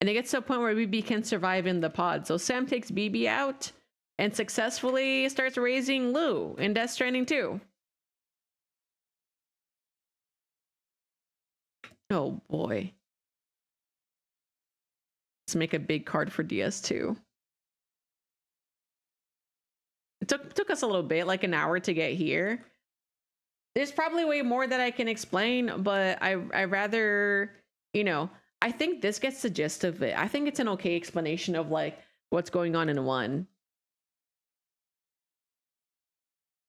it gets to a point where BB can survive in the pod. So Sam takes BB out and successfully starts raising Lou in Death Stranding 2. Oh boy. Let's make a big card for DS2. It took us a little bit, like an hour to get here. There's probably way more that I can explain, but I rather, you know, I think this gets the gist of it. I think it's an okay explanation of like what's going on in 1.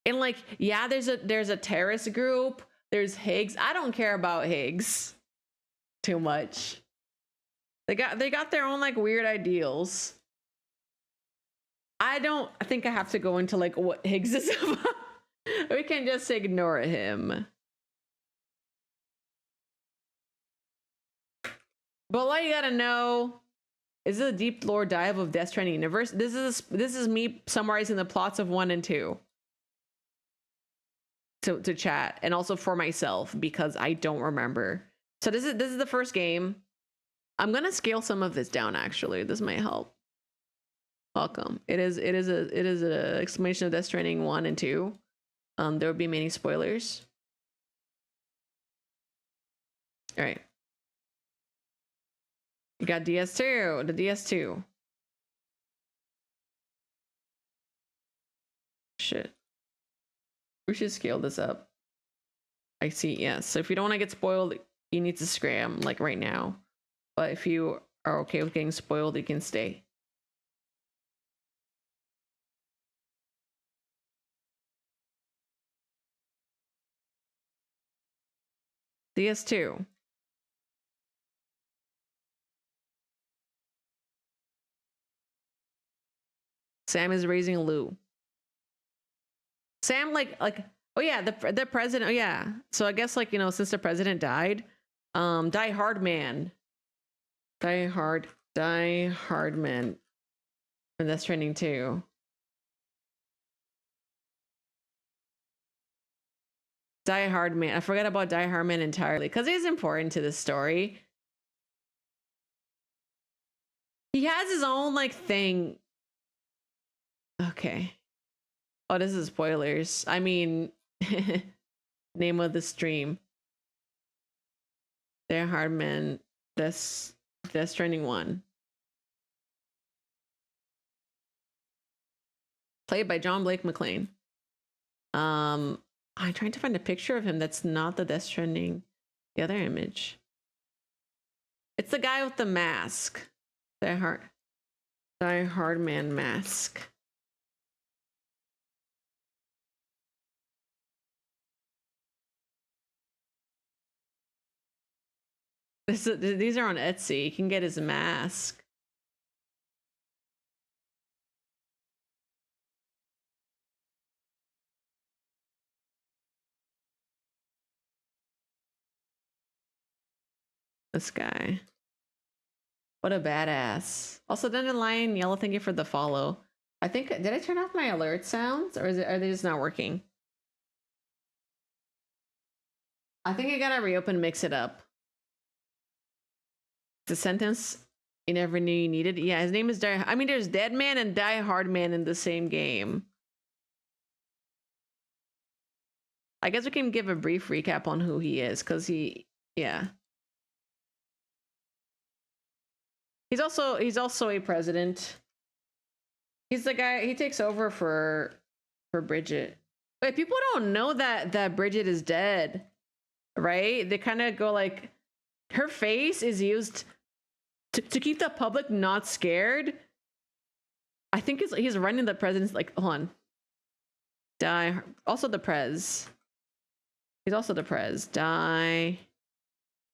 And like, yeah, there's a terrorist group. There's Higgs. I don't care about Higgs too much. They got their own like weird ideals. I think I have to go into like what Higgs is about. We can just ignore him. But all you gotta know is a deep lore dive of Death Stranding universe. This is me summarizing the plots of 1 and 2 to chat, and also for myself because I don't remember. So this is the first game. I'm gonna scale some of this down. Actually, this might help. Welcome. It is a explanation of Death Stranding 1 and 2. There will be many spoilers. All right. You got DS2, the DS2. Shit. We should scale this up. I see, yes. So if you don't want to get spoiled, you need to scram, like right now. But if you are okay with getting spoiled, you can stay. DS2. Sam is raising Lou. Sam like oh yeah, the president. Oh yeah. So I guess like, you know, since the president died, Die Hard Man. Die Hard Man. And that's trending too. Die Hard Man. I forgot about Die Hard Man entirely because he's important to the story. He has his own like thing. Okay. Oh, this is spoilers. I mean, name of the stream. Die Hard Man. Death Stranding 1. Played by John Blake McClane. I'm trying to find a picture of him that's not the Death Stranding. The other image. It's the guy with the mask. Die Hard Man mask. These are on Etsy. You can get his mask. This guy. What a badass. Also, Dandelion Yellow, thank you for the follow. I think, did I turn off my alert sounds or are they just not working? I think I gotta reopen Mix It Up. The sentence you never knew you needed. Yeah, his name is I mean, there's Dead Man and Die Hard Man in the same game. I guess we can give a brief recap on who he is, because yeah. He's also a president. He's the guy, he takes over for Bridget. Wait, people don't know that Bridget is dead, right? They kind of go like, her face is used to keep the public not scared. I think he's running the president's, like, hold on. Also the prez. He's also the prez. Die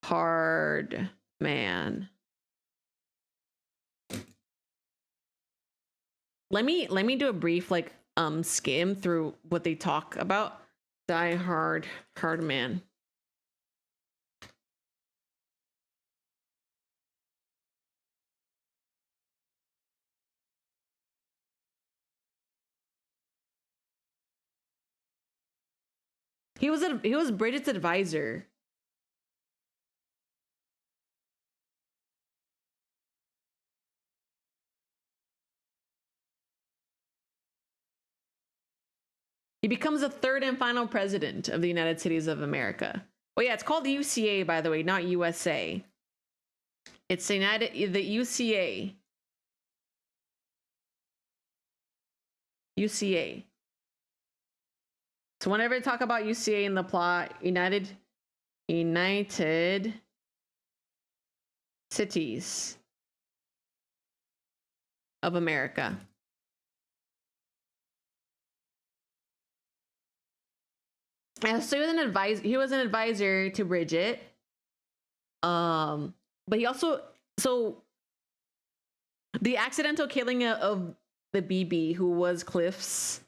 Hard Man. Let me do a brief like skim through what they talk about. Die Hard Man. He was Bridget's advisor. He becomes the third and final president of the United States of America. Oh yeah, it's called the UCA, by the way, not USA. It's the UCA. UCA. So whenever I talk about UCA in the plot, United Cities of America. And so he was an advisor to Bridget. But he also, so the accidental killing of the BB, who was Cliff's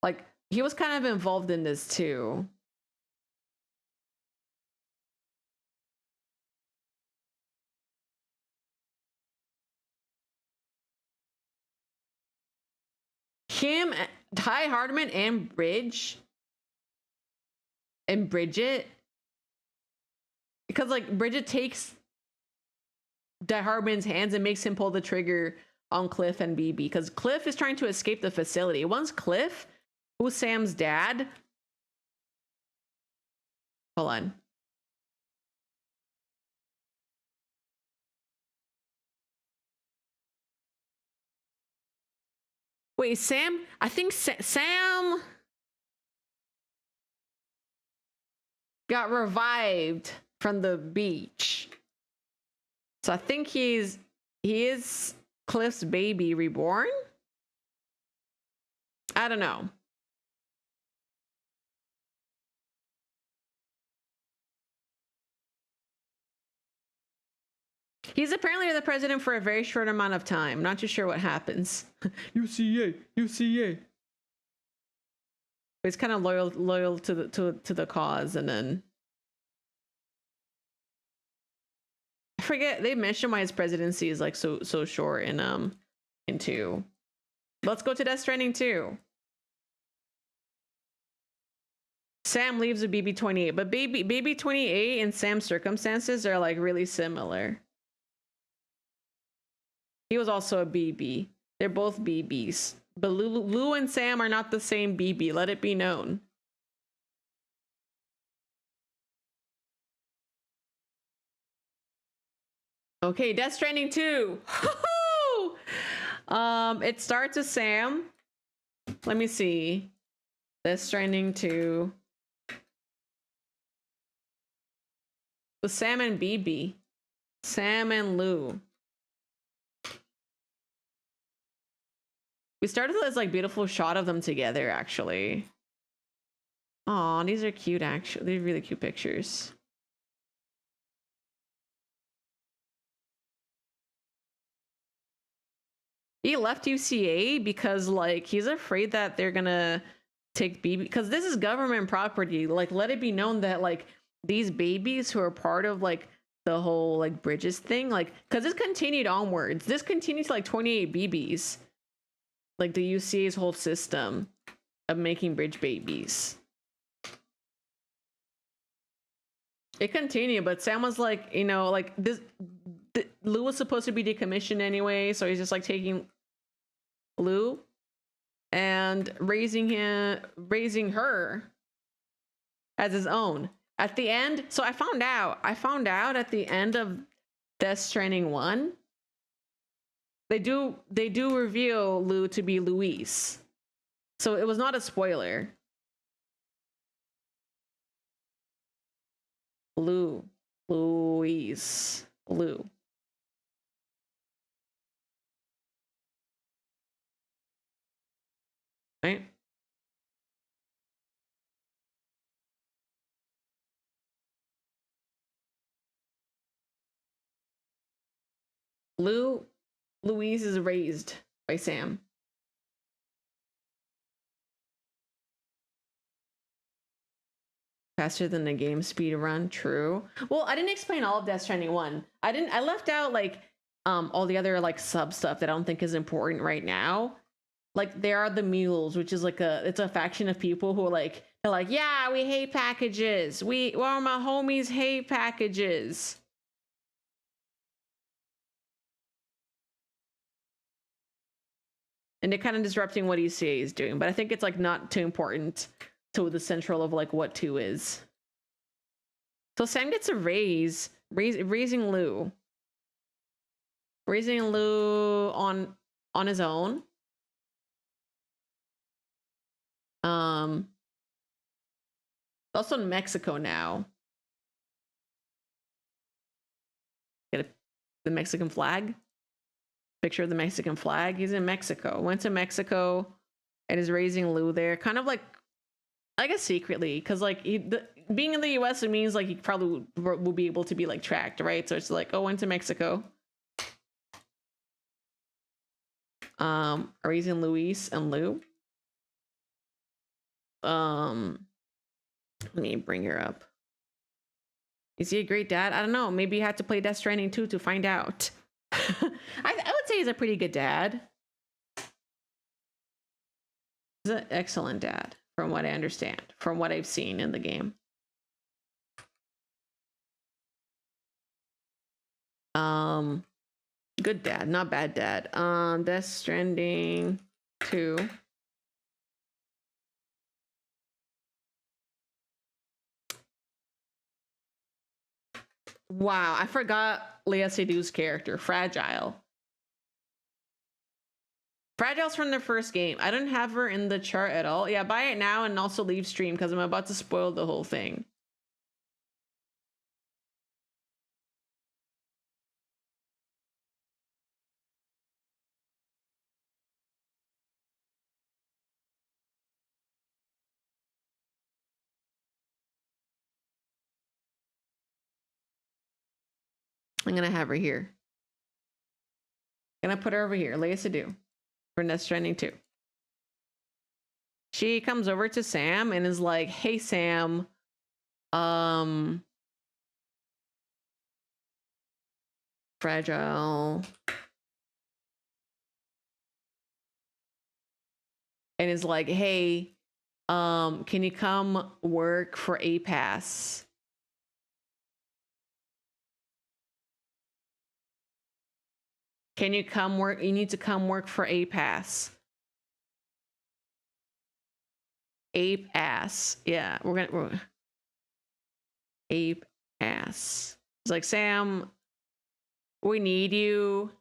like he was kind of involved in this too. Him, Ty Hardman, and Bridget, because like Bridget takes Ty Hardman's hands and makes him pull the trigger on Cliff and BB, because Cliff is trying to escape the facility. Once Cliff, who's Sam's dad, hold on. Wait, Sam? I think Sam got revived from the beach. So I think he is Cliff's baby reborn? I don't know. He's apparently the president for a very short amount of time. Not too sure what happens. UCA. He's kind of loyal to the cause, and then I forget, they mentioned why his presidency is like so short in 2. Let's go to Death Stranding 2. Sam leaves with BB-28, but BB-28 and Sam's circumstances are like really similar. He was also a BB. They're both BBs. But Lou and Sam are not the same BB. Let it be known. Okay, Death Stranding 2. It starts with Sam. Let me see. Death Stranding 2. With Sam and BB. Sam and Lou. We started with this like beautiful shot of them together, actually. Aw, these are cute, actually. They're really cute pictures. He left UCA because like he's afraid that they're gonna take BB, because this is government property. Like, let it be known that like these babies who are part of like the whole like Bridges thing, like, because this continued onwards. This continued to like 28 BBs. Like the UCA's whole system of making bridge babies. It continued, but Sam was like, you know, like Lou was supposed to be decommissioned anyway, so he's just like taking Lou and raising her as his own. At the end, so I found out at the end of Death Stranding 1, they do reveal Lou to be Louise. So it was not a spoiler. Louise. Lou. Right? Louise is raised by Sam. Faster than the game speed run, true. Well, I didn't explain all of Death Stranding 1. I left out like all the other like sub stuff that I don't think is important right now. like there are the mules, which is like it's a faction of people who are like, they're like, yeah, we hate packages. Well, my homies hate packages. And they're kind of disrupting what ECA is doing, but I think it's like not too important to the central of like what 2 is. So Sam gets a raising Lou. Raising Lou on his own. Also in Mexico now. Get the Mexican flag. Picture of the Mexican flag. He's in Mexico. Went to Mexico and is raising Lou there. Kind of like, I guess secretly, because like being in the US, it means like he probably will be able to be like tracked, right? So it's like, oh, went to Mexico. Raising Luis and Lou. Let me bring her up. Is he a great dad? I don't know. Maybe you had to play Death Stranding 2 to find out. I would say he's a pretty good dad. He's an excellent dad, from what I understand, from what I've seen in the game. Good dad, not bad dad. Death Stranding 2. Wow, I forgot Léa Seydoux's character, Fragile. Fragile's from the first game. I don't have her in the chart at all. Yeah, buy it now and also leave stream because I'm about to spoil the whole thing. I'm gonna have her here. Gonna put her over here. Léa Seydoux for Death Stranding 2. She comes over to Sam and is like, hey Sam, Fragile. And is like, hey, can you come work for APAS? Can you come work? You need to come work for APAS. Ape ass. Yeah, we're ape ass. It's like, Sam, we need you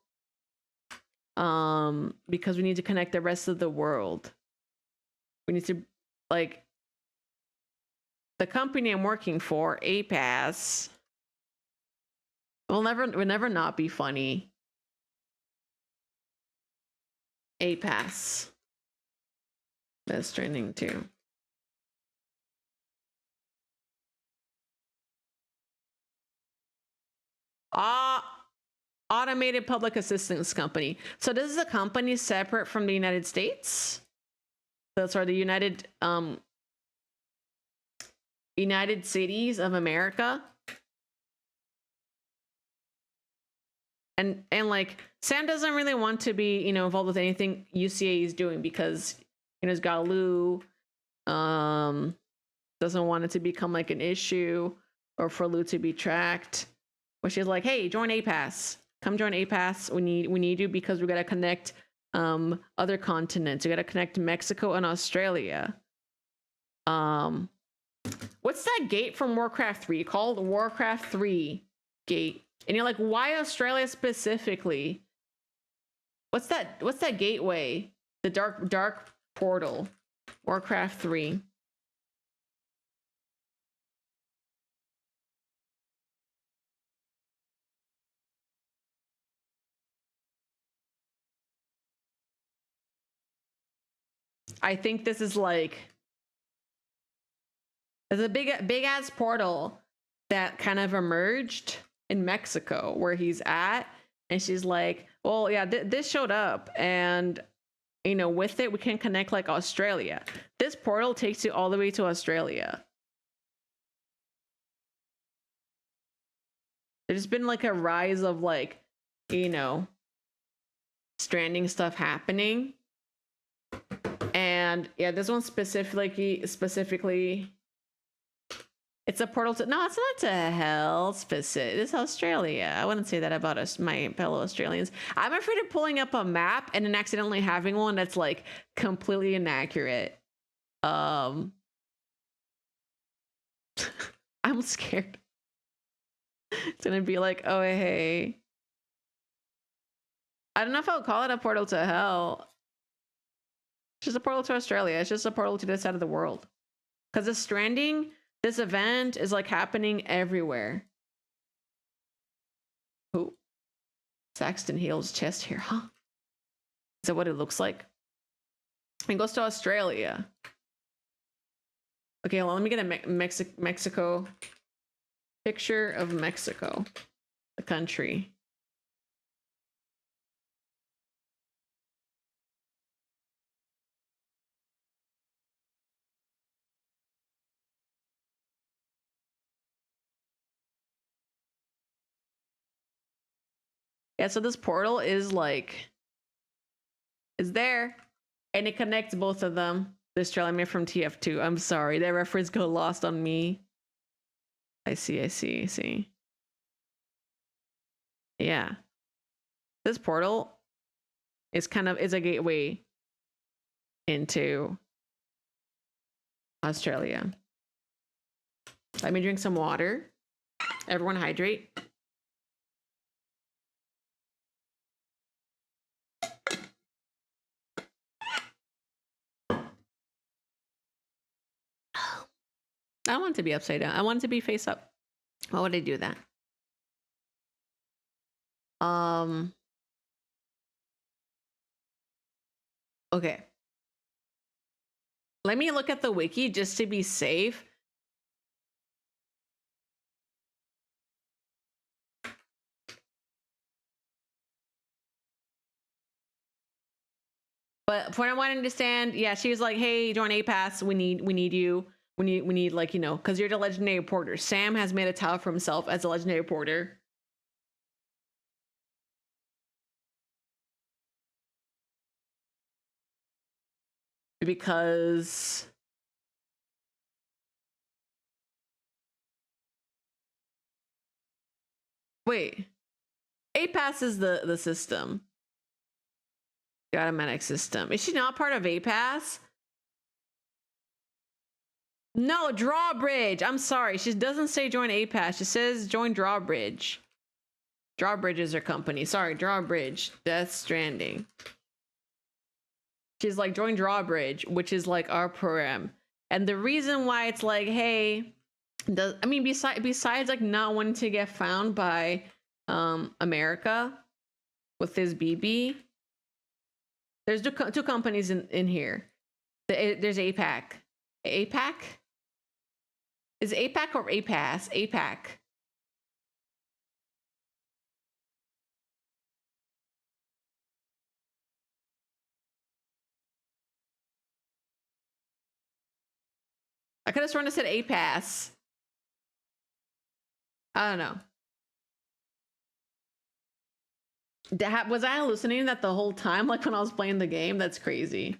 because we need to connect the rest of the world. We need to, like, the company I'm working for, APAS, will never not be funny. APAS. Death Stranding 2. Automated public assistance company. So this is a company separate from the United States. Those are the United Cities of America. And like, Sam doesn't really want to be, involved with anything UCA is doing because, he's got Lou, doesn't want it to become like an issue or for Lou to be tracked. But she's like, hey, join APAS. Come join APAS. We need you because we gotta connect other continents. We gotta connect Mexico and Australia. What's that gate from Warcraft 3 called? Warcraft 3 gate. And you're like, why Australia specifically? What's that gateway? The dark portal. Warcraft 3. I think this is like, there's a big ass portal that kind of emerged in Mexico where he's at, and she's like, well, yeah, this showed up, and with it we can connect like Australia. This portal takes you all the way to Australia. There's been like a rise of like, Stranding stuff happening. And yeah, this one specifically, it's a portal to, no, it's not to hell specific. It's Australia. I wouldn't say that about us, my fellow Australians. I'm afraid of pulling up a map and then accidentally having one that's like completely inaccurate. I'm scared. It's gonna be like, oh hey. I don't know if I would call it a portal to hell. It's just a portal to Australia. It's just a portal to this side of the world. Because the Stranding, this event is like happening everywhere. Oh, Saxton Hale's chest here, huh? Is that what it looks like? It goes to Australia. Okay, well, let me get a Mexico picture of Mexico, the country. Yeah, so this portal is like, is there, and it connects both of them. This trailer made from TF2. I'm sorry, that reference got lost on me. I see. Yeah, this portal is a gateway into Australia. Let me drink some water. Everyone hydrate. I don't want it to be upside down. I want it to be face up. Why would I do that? Okay. Let me look at the wiki just to be safe. But from what I want to understand, yeah, she was like, "Hey, join APAS. We need you. We need like, you know, because you're the legendary reporter. Sam has made a title for himself as a legendary reporter." Because wait, APAS is the system. The automatic system. Is she not part of APAS? No, Drawbridge. I'm sorry. She doesn't say join APAS. She says join Drawbridge. Drawbridge is her company. Sorry, Drawbridge. Death Stranding. She's like, join Drawbridge, which is like our program. And the reason why it's like, hey, I mean, besides like not wanting to get found by America with this BB, there's two companies in here. There's APAC. APAC? Is APAC or APAS? APAC. I could have sworn I said APAS. I don't know. Was I hallucinating that the whole time? Like when I was playing the game? That's crazy.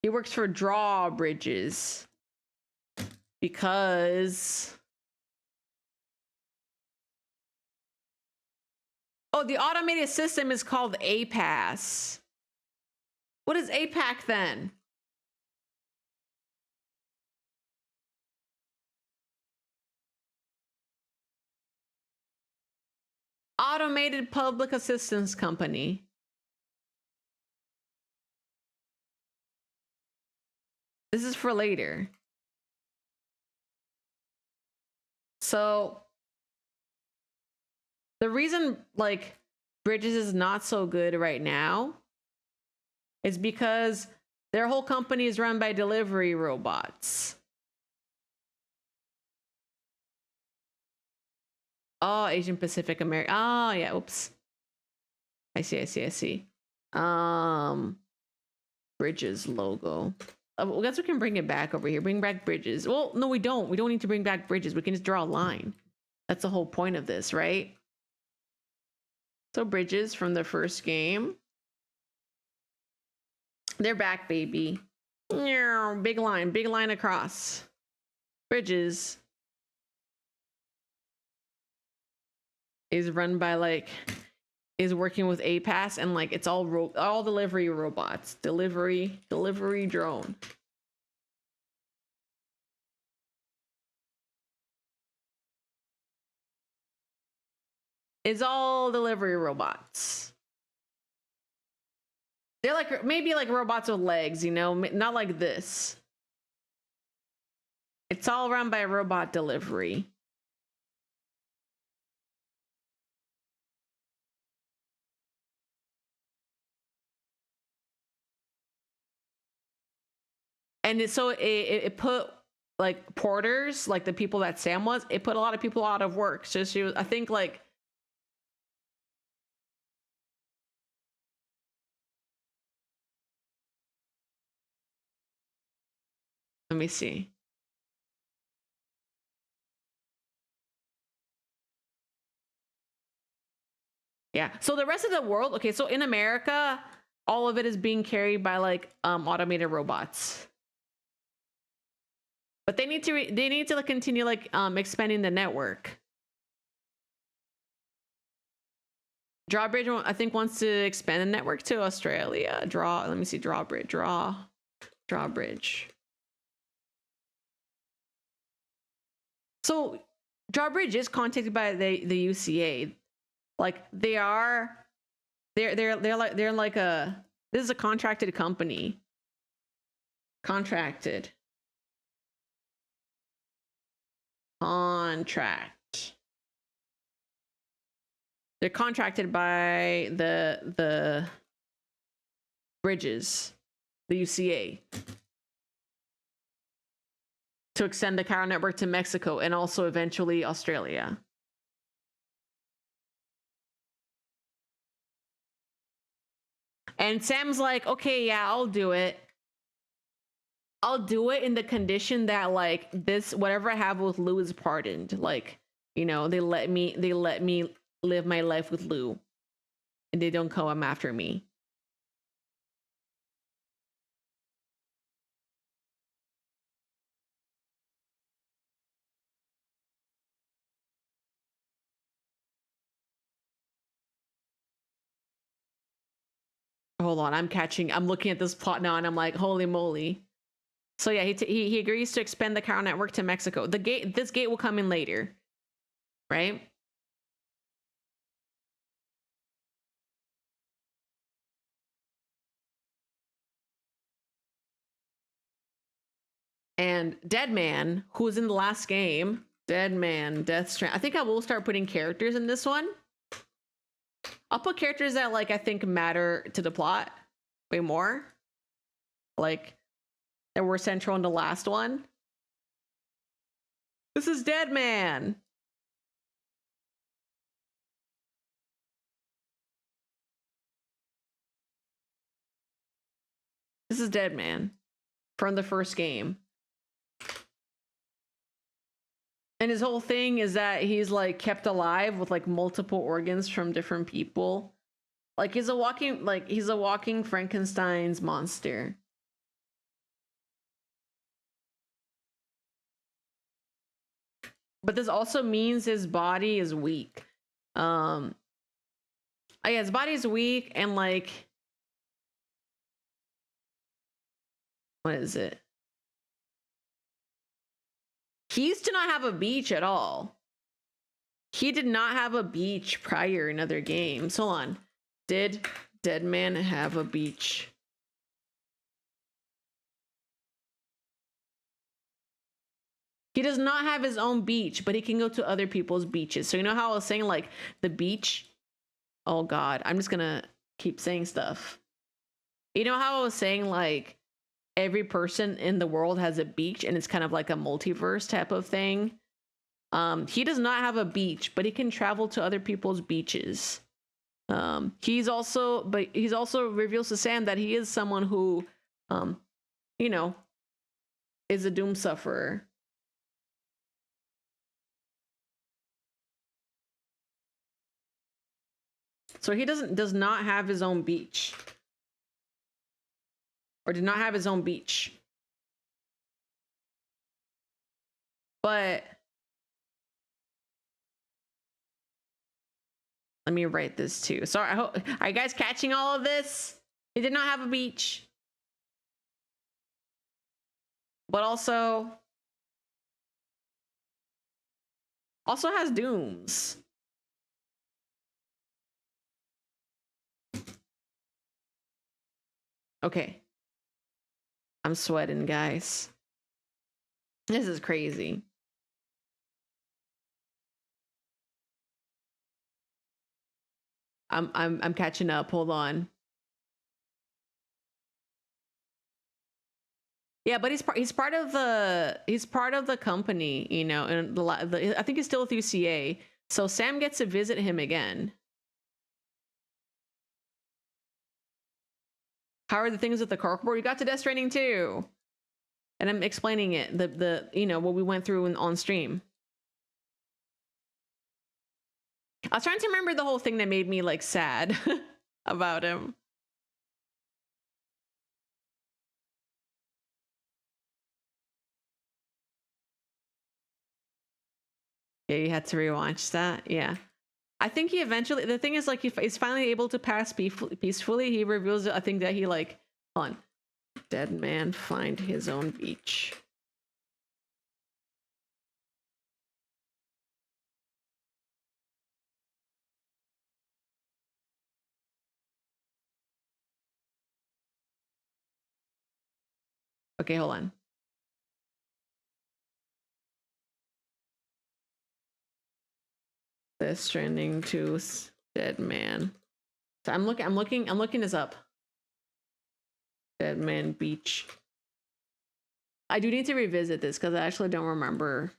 He works for Drawbridges. Because... oh, the automated system is called APAS. What is APAC then? Automated Public Assistance Company. This is for later. So the reason like Bridges is not so good right now is because their whole company is run by delivery robots. Oh, Asian Pacific America. Oh, yeah. Oops. I see. Bridges logo. I guess we can bring it back over here. Bring back Bridges. Well, no, we don't. We don't need to bring back Bridges. We can just draw a line. That's the whole point of this, right? So Bridges from the first game. They're back, baby. Big line across. Bridges is run by like, is working with APAS, and like it's all delivery robots. Delivery drone. It's all delivery robots. They're like maybe like robots with legs, you know, not like this. It's all run by robot delivery. And so it put like porters, like the people that Sam was, it put a lot of people out of work. So she was, I think like, let me see. Yeah. So the rest of the world, okay, so in America, all of it is being carried by like automated robots. But they need to like continue like expanding the network. Drawbridge, I think, wants to expand the network to Australia. Let me see, Drawbridge. So Drawbridge is contacted by the UCA. Like they're like a, this is a contracted company. Contract. They're contracted by the bridges, the UCA, to extend the Chiral network to Mexico and also eventually Australia. And Sam's like, okay, yeah, I'll do it. I'll do it in the condition that like this, whatever I have with Lou is pardoned. Like, you know, they let me live my life with Lou, and they don't come after me. Hold on, I'm looking at this plot now, and I'm like, holy moly. So yeah, he agrees to expand the Chiral network to Mexico. This gate will come in later, right? And Deadman, who was in the last game, Deadman, Death Stranding. I think I will start putting characters in this one. I'll put characters that like I think matter to the plot way more, like that were central in the last one. This is Deadman. This is Deadman from the first game. And his whole thing is that he's like kept alive with like multiple organs from different people. Like he's a walking Frankenstein's monster. But this also means his body is weak. Oh yeah, his body is weak, and like, what is it? He used to not have a beach at all. He did not have a beach prior in other games. Hold on. Did Deadman have a beach? He does not have his own beach, but he can go to other people's beaches. So you know how I was saying like the beach? Oh God, I'm just gonna keep saying stuff. You know how I was saying like every person in the world has a beach and it's kind of like a multiverse type of thing? He does not have a beach, but he can travel to other people's beaches. He's also reveals to Sam that he is someone who, you know, is a doom sufferer. So he does not have his own beach. or did not have his own beach. But let me write this too. Sorry, are you guys catching all of this? He did not have a beach. But also has dooms. Okay. I'm sweating, guys. This is crazy. I'm catching up. Hold on. Yeah, but he's part of the company, you know, and I think he's still with UCA. So Sam gets to visit him again. How are the things with the corkboard? You got to Death Stranding too. And I'm explaining it, the you know, what we went through on stream. I was trying to remember the whole thing that made me like sad about him. Yeah, you had to rewatch that. Yeah. I think he eventually, the thing is like he's finally able to pass peacefully. He reveals, I think that he like, hold on. Dead man find his own beach. Okay, hold on. Death Stranding 2 Dead Man. So I'm looking this up. Dead Man Beach. I do need to revisit this because I actually don't remember.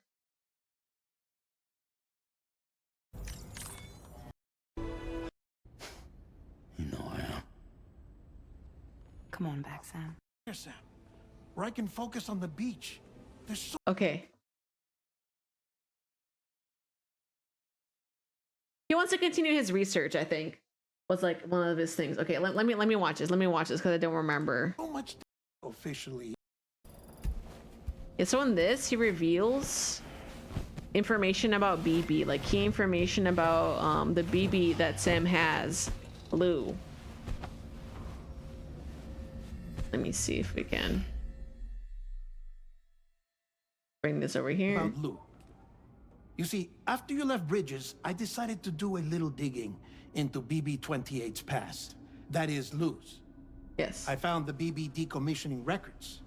You know I am. Come on back, Sam. Here, Sam. Where I can focus on the beach. There's so Okay. He wants to continue his research, I think. Was like one of his things. Okay, let me watch this. Let me watch this because I don't remember. much officially. Yeah, so in this, he reveals information about BB, like key information about the BB that Sam has, Lou. Let me see if we can bring this over here. About Lou. You see, after you left Bridges, I decided to do a little digging into BB-28's past. That is, Lou's. Yes. I found the BB decommissioning records.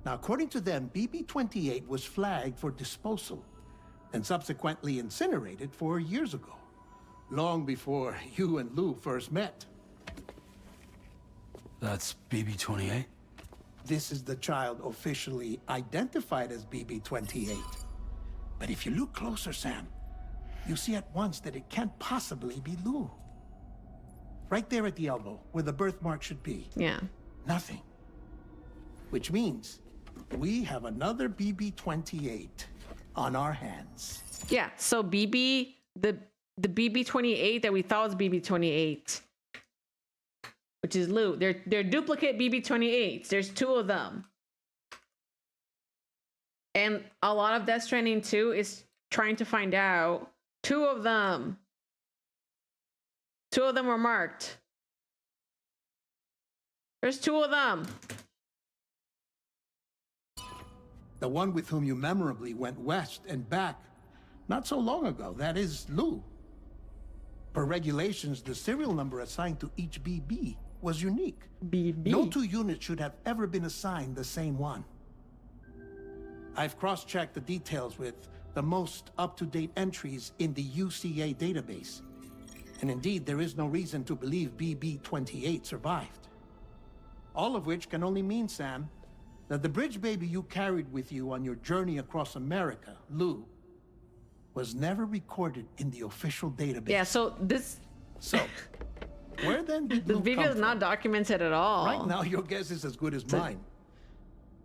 Now, according to them, BB-28 was flagged for disposal and subsequently incinerated 4 years ago, long before you and Lou first met. That's BB-28? This is the child officially identified as BB-28. But if you look closer, Sam, you see at once that it can't possibly be Lou. Right there at the elbow, where the birthmark should be. Yeah. Nothing. Which means we have another BB-28 on our hands. Yeah, so BB, the BB-28 that we thought was BB-28, which is Lou. They're duplicate BB-28s. There's 2 of them. And a lot of Death Stranding 2 is trying to find out 2 of them. 2 of them were marked. There's 2 of them. The one with whom you memorably went west and back not so long ago, that is Lou. Per regulations, the serial number assigned to each BB was unique. BB. No 2 units should have ever been assigned the same one. I've cross-checked the details with the most up-to-date entries in the UCA database. And indeed, there is no reason to believe BB-28 survived. All of which can only mean, Sam, that the bridge baby you carried with you on your journey across America, Lou, was never recorded in the official database. Yeah, so this... So, where then did This Lou video come is not from? documented at all. Right now, your guess is as good as mine.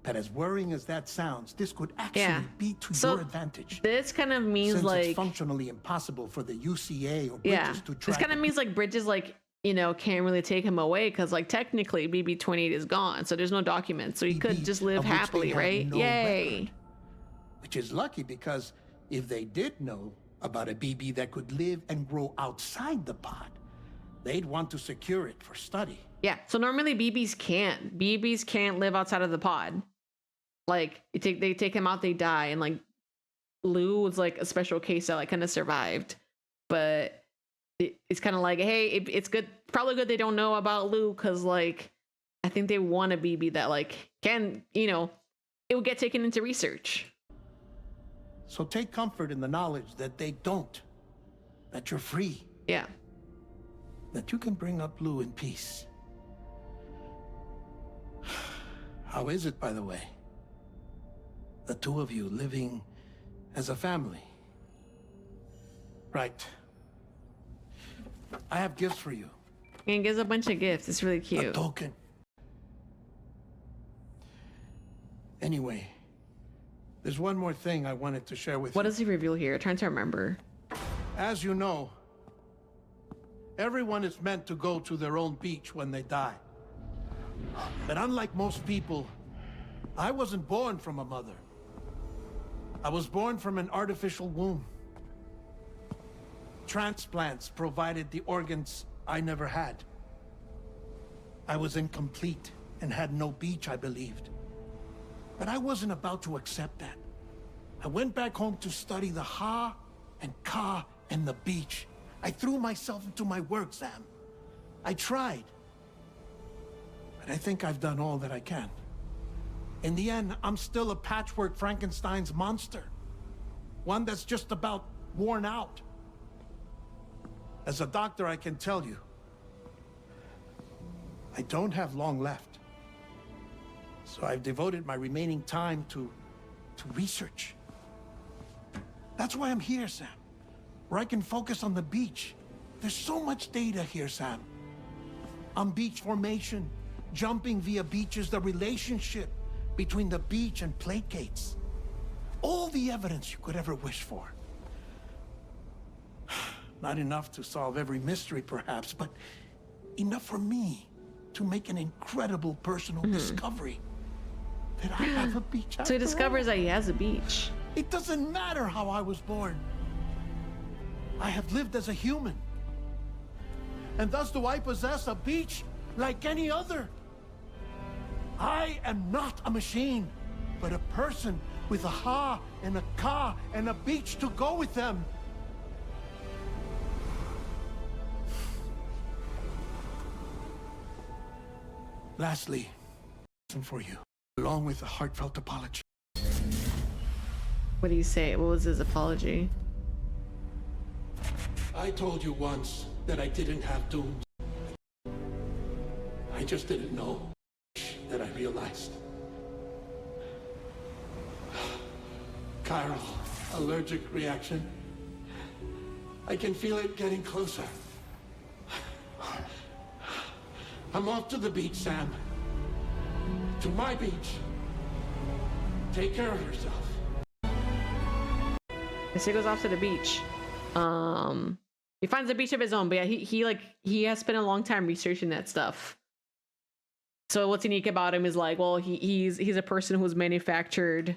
But as worrying as that sounds, this could actually be to your advantage. This kind of means Since like... it's functionally impossible for the UCA or Bridges Yeah, to track this kind of means like Bridges like you know, can't really take him away because, like, technically BB-28 is gone, so there's no documents, so he could BB, just live of which they happily, have right? no Yay. record. Which is lucky, because if they did know about a BB that could live and grow outside the pod, they'd want to secure it for study. Yeah, so normally BBs can't. BBs can't live outside of the pod. Like, they take him out, they die, and like Lou was like a special case that like kind of survived. But it's kind of like, hey, it's good, probably good they don't know about Lou, because like I think they want a BB that like can, you know, it will get taken into research. So take comfort in the knowledge that they don't, that you're free, Yeah. that you can bring up Lou in peace. How is it, by the way? The two of you living as a family. Right. I have gifts for you. And gives a bunch of gifts. It's really A cute. token. Anyway, there's one more thing I wanted to share with What you. does he reveal here? Trying to remember. As you know, everyone is meant to go to their own beach when they die. But unlike most people, I wasn't born from a mother. I was born from an artificial womb. Transplants provided the organs I never had. I was incomplete and had no beach, I believed. But I wasn't about to accept that. I went back home to study the Ha and Ka and the beach. I threw myself into my work, Sam. I tried. But I think I've done all that I can. In the end, I'm still a patchwork Frankenstein's monster. One that's just about worn out. As a doctor, I can tell you, I don't have long left. So I've devoted my remaining time to research. That's why I'm here, Sam. Where I can focus on the beach. There's so much data here, Sam. On beach formation, jumping via beaches, the relationship between the beach and plate gates. All the evidence you could ever wish for. Not enough to solve every mystery, perhaps, but enough for me to make an incredible personal discovery. That I have a beach after So he discovers all. that he has a beach. It doesn't matter how I was born. I have lived as a human. And thus do I possess a beach like any other. I am not a machine, but a person with a Ha and a Ka and a beach to go with them. Lastly, for you, along with a heartfelt apology. What do you say? What was his apology? I told you once that I didn't have dooms. I just didn't know that I realized. Chiral allergic reaction. I can feel it getting closer. I'm off to the beach, Sam. To my beach. Take care of yourself. So he goes off to the beach. He finds a beach of his own, but yeah, he has spent a long time researching that stuff. So what's unique about him is like, well, he's a person who's manufactured,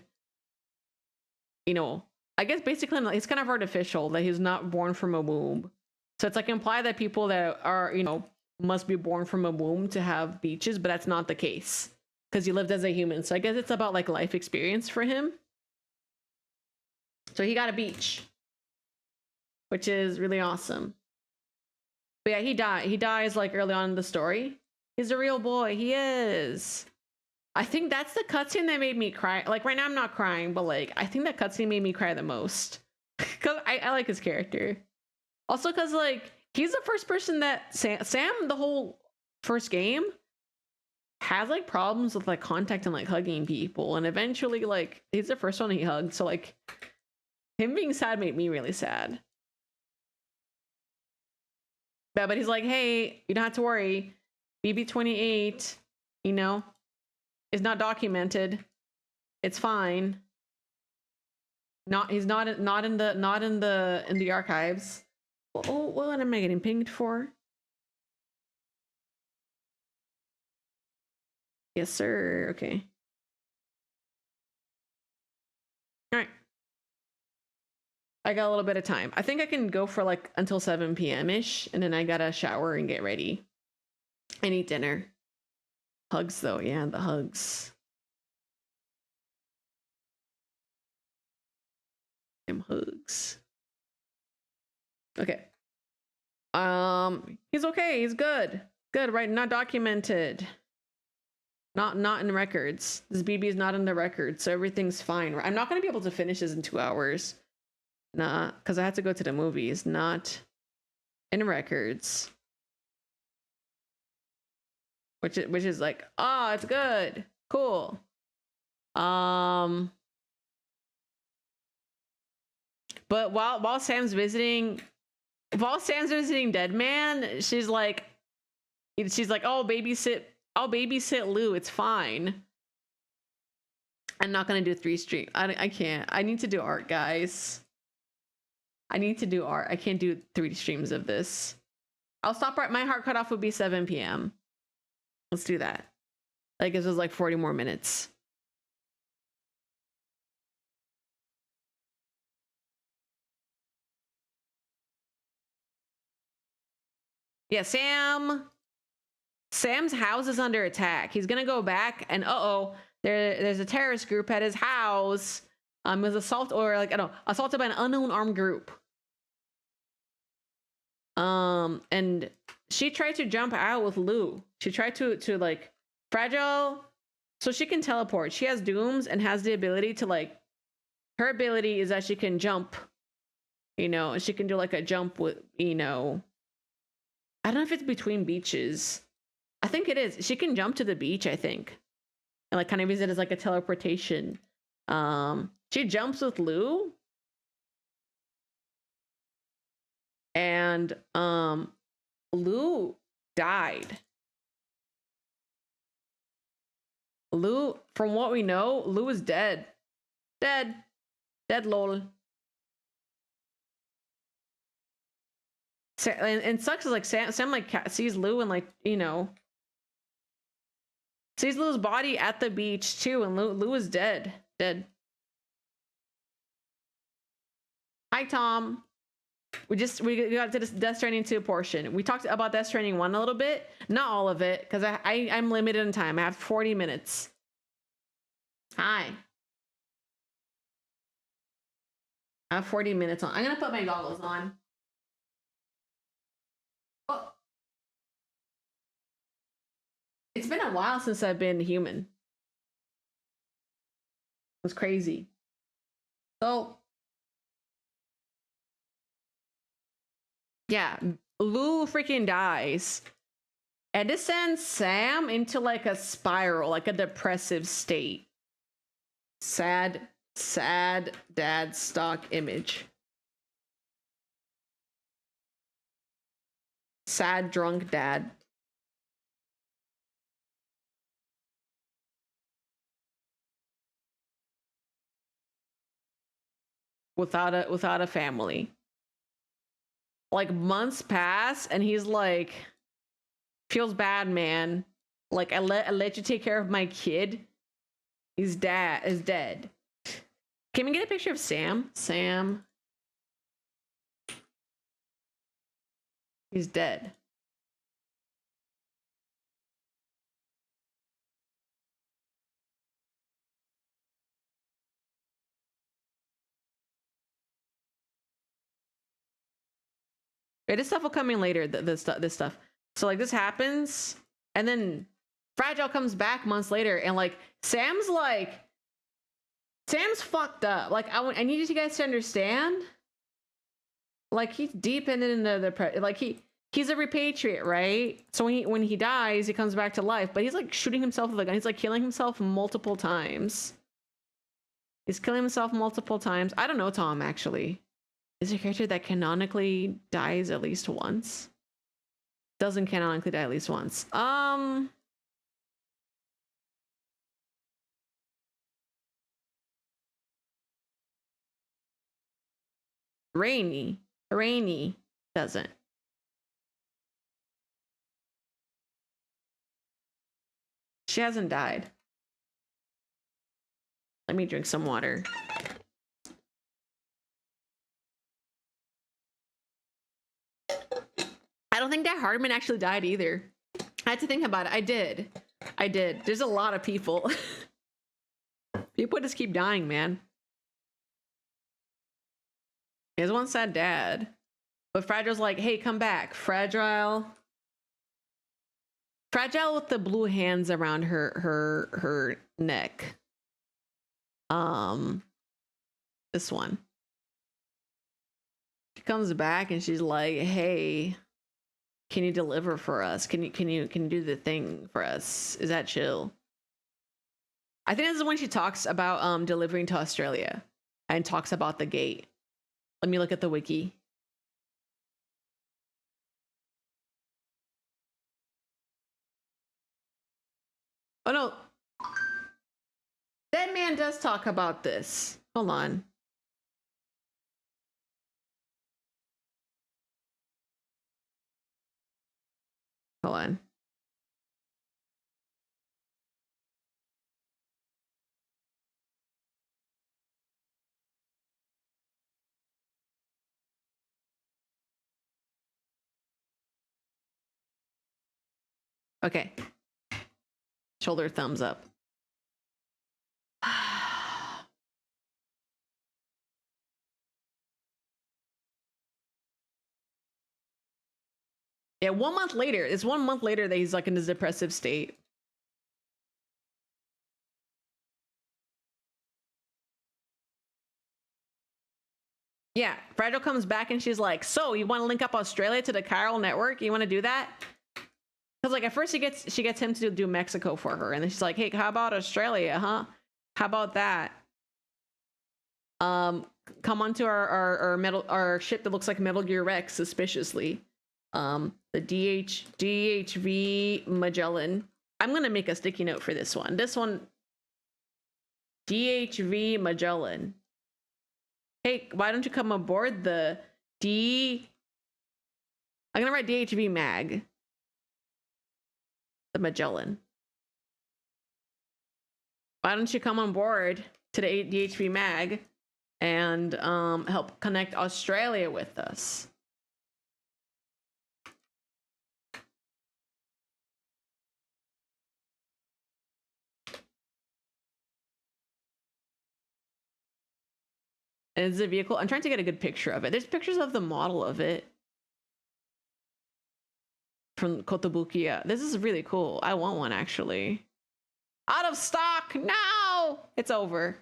you know, I guess basically it's kind of artificial that he's not born from a womb. So it's like implied that people that are, you know, must be born from a womb to have beaches, but that's not the case because he lived as a human. So I guess it's about like life experience for him. So he got a beach, which is really awesome. But yeah, he dies like early on in the story. He's a real boy. He is. I think that's the cutscene that made me cry. Like right now I'm not crying, but like I think that cutscene made me cry the most. Cause I like his character. Also cause like he's the first person that Sam the whole first game has like problems with like contact and like hugging people, and eventually like he's the first one he hugged. So like him being sad made me really sad. Yeah, but he's like, hey, you don't have to worry. BB-28, you know, is not documented. It's fine. He's not in the archives. Oh, what am I getting pinged for? Yes, sir. Okay. All right. I got a little bit of time. I think I can go for like until 7 p.m.-ish, and then I gotta shower and get ready and eat dinner. Hugs, though. Yeah, the hugs. Damn hugs. Okay. He's okay. He's good. Good, right? Not documented. Not in records. This BB is not in the records, so everything's fine. I'm not gonna be able to finish this in 2 hours. Nah, because I have to go to the movies. Not in records. Which is like, oh, it's good. Cool. But while Sam's visiting Dead Man, she's like, oh, I'll babysit Lou. It's fine. I'm not gonna do 3 streams. I can't. I need to do art, guys. I need to do art. I can't do 3 streams of this. I'll stop right. My hard cutoff would be 7 p.m. Let's do that. That gives us like 40 more minutes. Yeah, Sam's house is under attack. He's gonna go back and there's a terrorist group at his house. It was assaulted by an unknown armed group. And she tried to jump out with Lou. She tried to like Fragile, so she can teleport. She has dooms and has the ability to like. Her ability is that she can jump. And she can do like a jump with I don't know if it's between beaches. I think it is. She can jump to the beach, I think. And like kind of use it as like a teleportation. She jumps with Lou. And Lou died. Lou, from what we know, Lou is dead. Dead lol. And sucks is like Sam like sees Lou and like sees Lou's body at the beach too, and Lou is dead. Hi Tom. We got to this Death Stranding 2 portion. We talked about Death Stranding 1 a little bit, not all of it, because I'm limited in time. I have 40 minutes. Hi. I have 40 minutes on. I'm gonna put my goggles on. Oh. It's been a while since I've been human. It was crazy. So yeah, Lou freaking dies. And this sends Sam into like a spiral, like a depressive state. Sad dad stock image. Sad drunk dad. Without a family. Like months pass and he's like, feels bad, man. Like I let you take care of my kid. His dad is dead. Can we get a picture of Sam? Sam. He's dead. Yeah, this stuff will come in later. This stuff. So like this happens, and then Fragile comes back months later, and like Sam's fucked up. Like I need you guys to understand. Like he's deep into the like he's a repatriate, right? So when he dies, he comes back to life, but he's like shooting himself with a gun. He's like killing himself multiple times. He's killing himself multiple times. I don't know, Tom, actually. Is a character that canonically dies at least once? Doesn't canonically die at least once. Rainy doesn't. She hasn't died. Let me drink some water. I don't think that Hardman actually died either. I had to think about it. I did. There's a lot of people. People just keep dying, man. He has one sad dad. But Fragile's like, hey, come back. Fragile with the blue hands around her neck. This one. She comes back and she's like, hey, can you deliver for us? Can you do the thing for us? Is that chill? I think this is when she talks about delivering to Australia and talks about the gate. Let me look at the wiki. Oh no. That man does talk about this. Hold on. Hold on. Okay. Shoulder thumbs up. Yeah, 1 month later. It's 1 month later that he's like in this depressive state. Yeah, Fragile comes back and she's like, so you want to link up Australia to the chiral network? You want to do that? Because like at first she gets him to do Mexico for her, and then she's like, hey, how about Australia, huh? How about that? Come onto our ship that looks like Metal Gear Rex suspiciously. The DHV Magellan. I'm gonna make a sticky note for this one. This one, DHV Magellan. Hey, why don't you come aboard the I'm gonna write DHV Mag. The Magellan. Why don't you come on board to the DHV Mag and help connect Australia with us? And it's a vehicle. I'm trying to get a good picture of it. There's pictures of the model of it from Kotobukiya. This is really cool. I want one actually. Out of stock. No, it's over.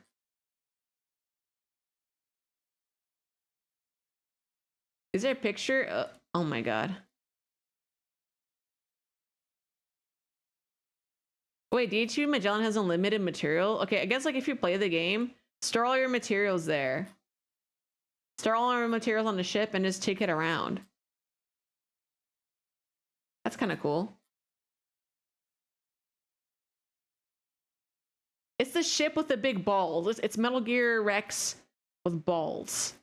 Is there a picture? Oh my god. Wait, DHV Magellan has unlimited material? Okay, I guess like if you play the game, store all your materials there. Store all our materials on the ship and just take it around. That's kind of cool. It's the ship with the big balls. It's Metal Gear Rex with balls.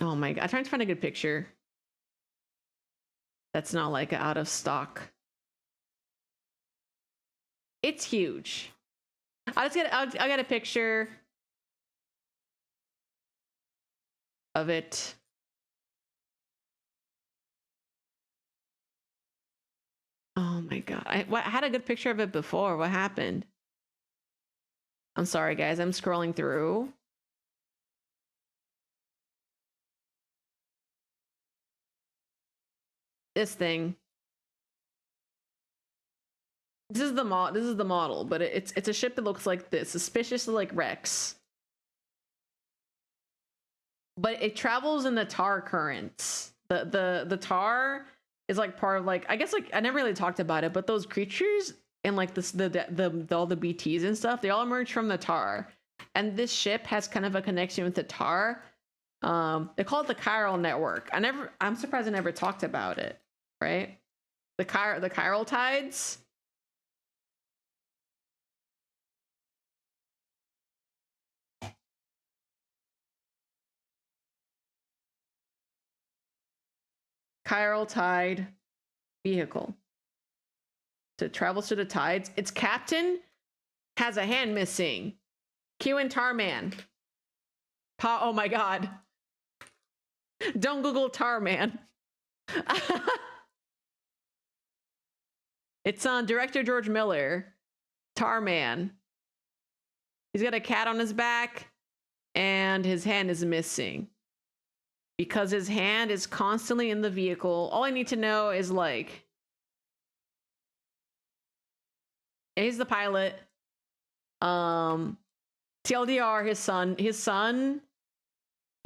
Oh my god. I'm trying to find a good picture. That's not like out of stock. It's huge. I got a picture of it. Oh my god. I had a good picture of it before. What happened? I'm sorry guys, I'm scrolling through. This thing. This is the model, but it's a ship that looks like this, suspiciously like Rex. But it travels in the tar currents. The tar is like part of like, I guess like I never really talked about it, but those creatures and like this all the BTs and stuff, they all emerge from the tar. And this ship has kind of a connection with the tar. They call it the chiral network. I'm surprised I never talked about it, right? The chiral tides. Chiral tide vehicle. to travels through the tides. Its captain has a hand missing. Q and Tarman. Oh my god. Don't Google Tarman. It's on director George Miller. Tarman. He's got a cat on his back and his hand is missing. Because his hand is constantly in the vehicle. All I need to know is like, he's the pilot. TLDR, his son, he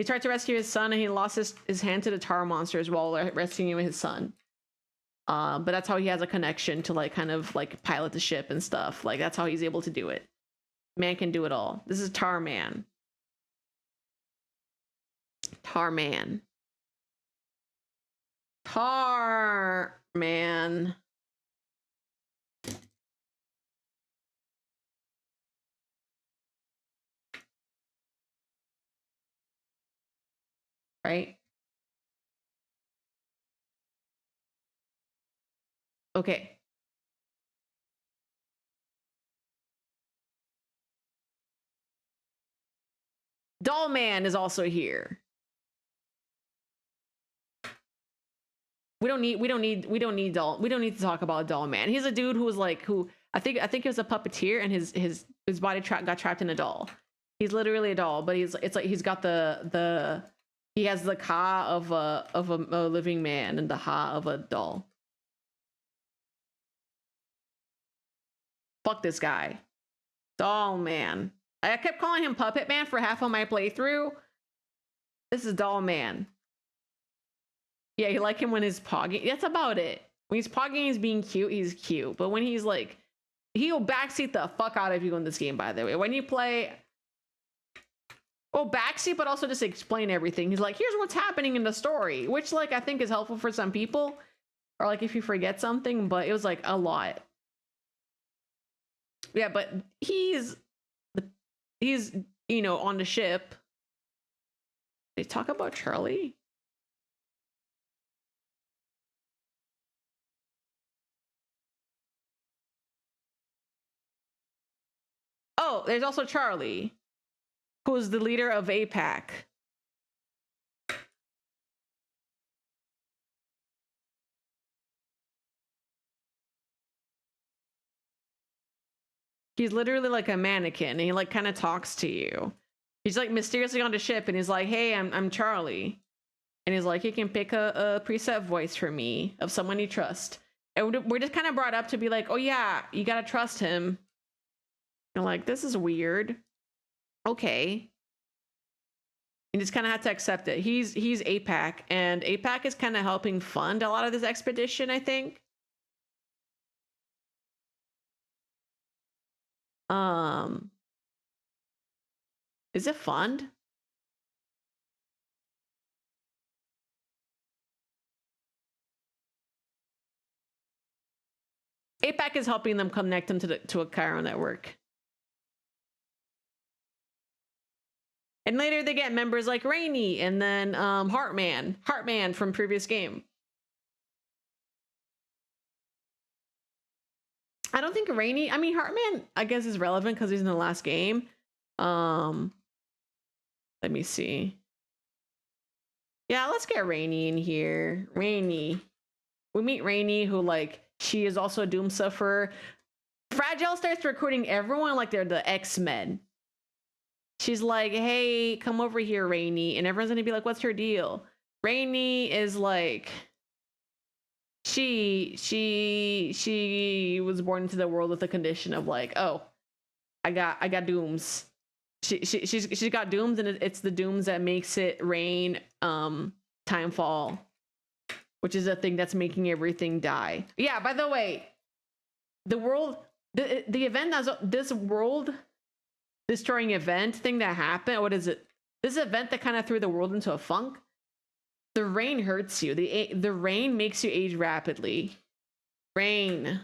tried to rescue his son and he lost his hand to the tar monsters while rescuing his son. But that's how he has a connection to like kind of like pilot the ship and stuff. Like that's how he's able to do it. Man can do it all. This is Tarman. Tarman. Tarman. Right? Okay. Doll Man is also here. We don't need to talk about Doll Man. He's a dude who was like I think he was a puppeteer and his body got trapped in a doll. He's literally a doll, but it's like he's got he has the ka of a living man and the ha of a doll. Fuck this guy. Doll Man. I kept calling him Puppet Man for half of my playthrough. This is Doll Man. Yeah, you like him when he's pogging. That's about it. When he's pogging, he's being cute. He's cute. But when he's like, he'll backseat the fuck out of you in this game, by the way. When you play, well, backseat, but also just explain everything. He's like, here's what's happening in the story, which like I think is helpful for some people, or like if you forget something. But it was like a lot. Yeah, but he's on the ship. They talk about Charlie. Oh, there's also Charlie, who's the leader of APAC. He's literally like a mannequin, and he like kind of talks to you. He's like mysteriously on the ship, and he's like, "Hey, I'm Charlie," and he's like, "You can pick a preset voice for me of someone you trust." And we're just kind of brought up to be like, "Oh yeah, you gotta trust him." And like, this is weird. Okay. You just kind of have to accept it. He's APAC, and APAC is kind of helping fund a lot of this expedition, I think. Is it fund? APAC is helping them connect them to a chiral network. And later they get members like Rainy and then Heartman from previous game. I don't think Rainy, I mean Heartman I guess is relevant because he's in the last game. Let me see. Yeah, let's get Rainy in here. Rainy. We meet Rainy, who like she is also a Doom sufferer. Fragile starts recruiting everyone like they're the X-Men. She's like, hey, come over here, Rainy. And everyone's gonna be like, what's her deal? Rainy is like, she was born into the world with the condition of like, oh, I got dooms. She's got dooms, and it's the dooms that makes it rain, timefall, which is a thing that's making everything die. Yeah, by the way, the world, the event that's this world destroying event thing that happened, what is it? This event that kind of threw the world into a funk. The rain hurts you. The rain makes you age rapidly. Rain.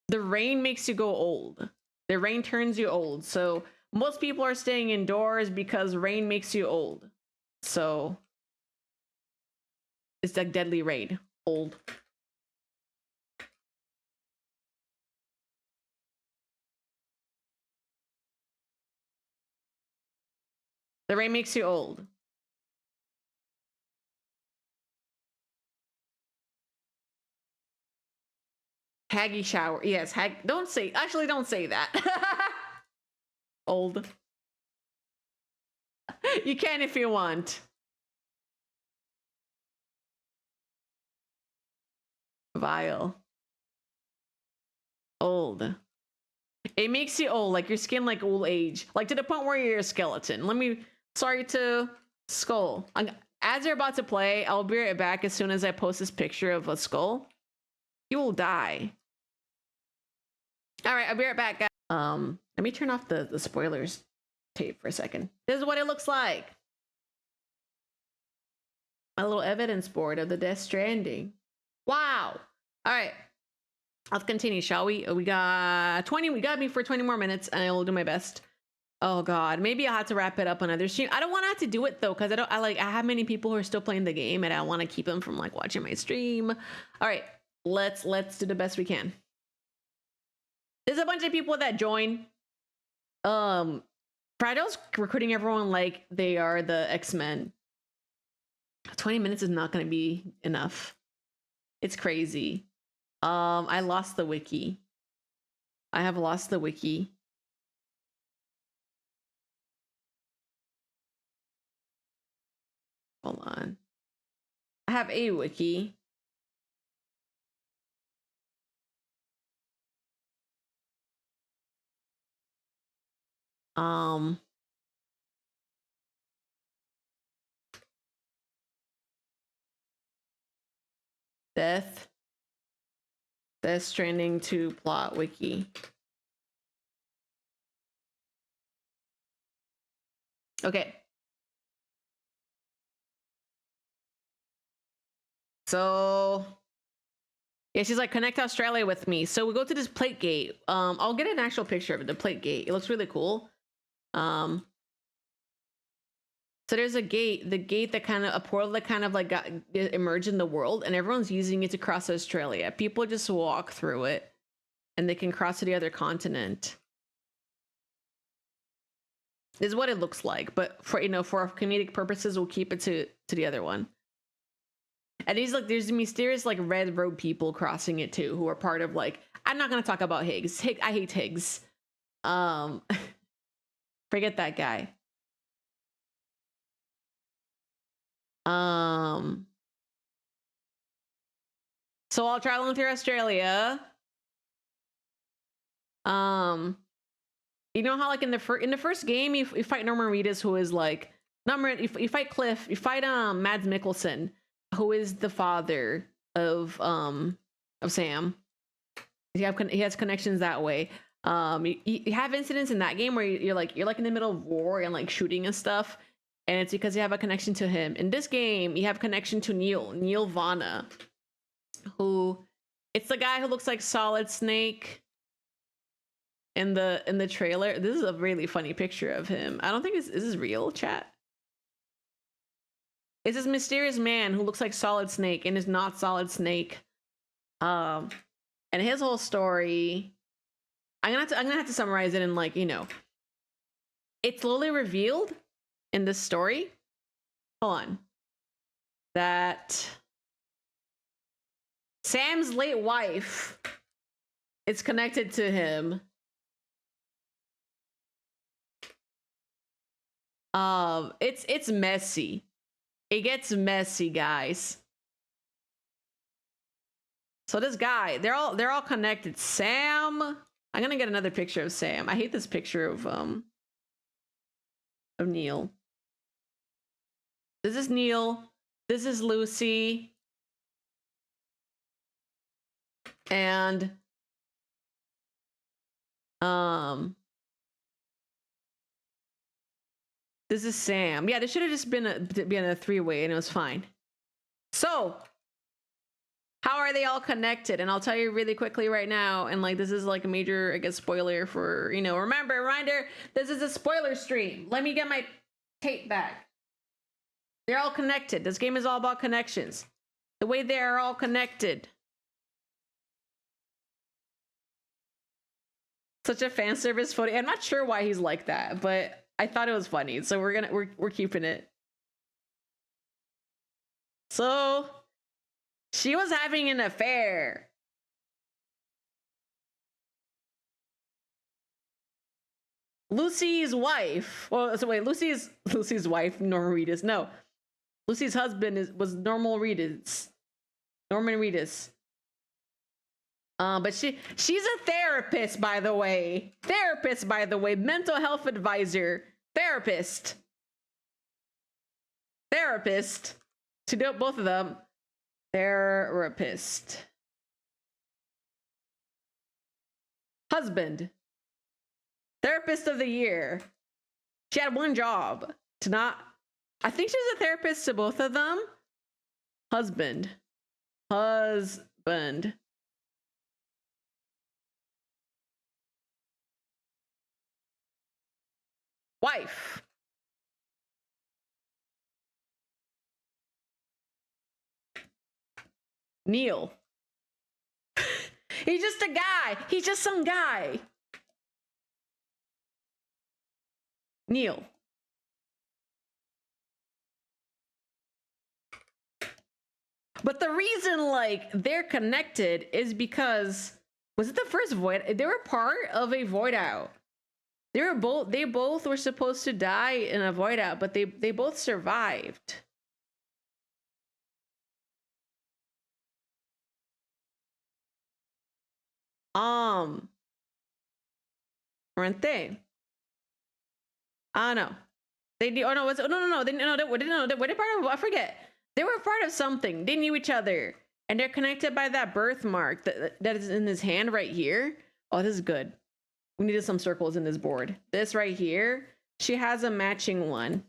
The rain makes you go old. The rain turns you old. So most people are staying indoors because rain makes you old. So It's like Deadly Raid. Old. The rain makes you old. Haggy shower. Yes, don't say that. Old. You can if you want. Vile. Old. It makes you old, like your skin, like old age, like to the point where you're a skeleton. Sorry to Skull. As you're about to play, I'll be right back as soon as I post this picture of a skull. You will die. All right, I'll be right back, guys. Let me turn off the spoilers tape for a second. This is what it looks like. My little evidence board of the Death Stranding. Wow. All right. Let's continue, shall we? We got 20. We got me for 20 more minutes, and I will do my best. Oh God, maybe I'll have to wrap it up on another stream. I don't want to have to do it though, because I have many people who are still playing the game, and I want to keep them from like watching my stream. All right, let's do the best we can. There's a bunch of people that join. Prado's recruiting everyone like they are the X-Men. 20 minutes is not going to be enough. It's crazy. I lost the wiki. I have lost the wiki. Hold on. I have a wiki. Death Stranding 2 plot wiki. Okay. So yeah, she's like, connect Australia with me. So we go to this plate gate. I'll get an actual picture of it, the plate gate. It looks really cool. So there's a gate, the gate that kind of, a portal that kind of like got emerged in the world, and everyone's using it to cross Australia. People just walk through it and they can cross to the other continent. This is what it looks like, but for, you know, for comedic purposes, we'll keep it to the other one. And he's like, there's mysterious like red robe people crossing it too, who are part of like, I'm not gonna talk about Higgs. I hate Higgs. Forget that guy. So while traveling through Australia, you know how like in the first game you fight Norman Reedus, who is like you fight Cliff, you fight Mads Mikkelsen, who is the father of Sam. He has connections that way. You have incidents in that game where you're like in the middle of war and like shooting and stuff, and it's because you have a connection to him. In this game, you have a connection to Neil Vana, who it's the guy who looks like Solid Snake in the trailer. This is a really funny picture of him. I don't think this is real, chat. It's this mysterious man who looks like Solid Snake and is not Solid Snake. And his whole story, I'm gonna have to summarize it in like, you know, it's slowly revealed in this story. Hold on. That Sam's late wife is connected to him. It's messy. It gets messy, guys. So this guy, they're all connected. Sam, I'm gonna get another picture of Sam. I hate this picture of Neil. This is Neil. This is Lucy. And this is Sam. Yeah, this should have just been a three-way and it was fine. So how are they all connected? And I'll tell you really quickly right now. And like, this is like a major, I guess, spoiler for, you know, reminder, this is a spoiler stream. Let me get my tape back. They're all connected. This game is all about connections. The way they are all connected. Such a fan service photo. I'm not sure why he's like that, but I thought it was funny. So we're keeping it. So she was having an affair. Lucy's wife. Well, so wait, Lucy's wife, Norman Reedus. No. Lucy's husband was Norman Reedus. But she's a therapist, by the way. Mental health advisor. Therapist. To do both of them. Therapist. Husband. Therapist of the year. She had one job to not. I think she was a therapist to both of them. Husband. Wife. Neil. He's just a guy. He's just some guy. Neil. But the reason, like, they're connected is because, was it the first void? They were part of a void out. They both were supposed to die in a void out, but they both survived. Weren't they? I don't know. They do. Oh no! No. They were part of. I forget. They were part of something. They knew each other, and they're connected by that birthmark that is in his hand right here. Oh, this is good. We needed some circles in this board. This right here. She has a matching one.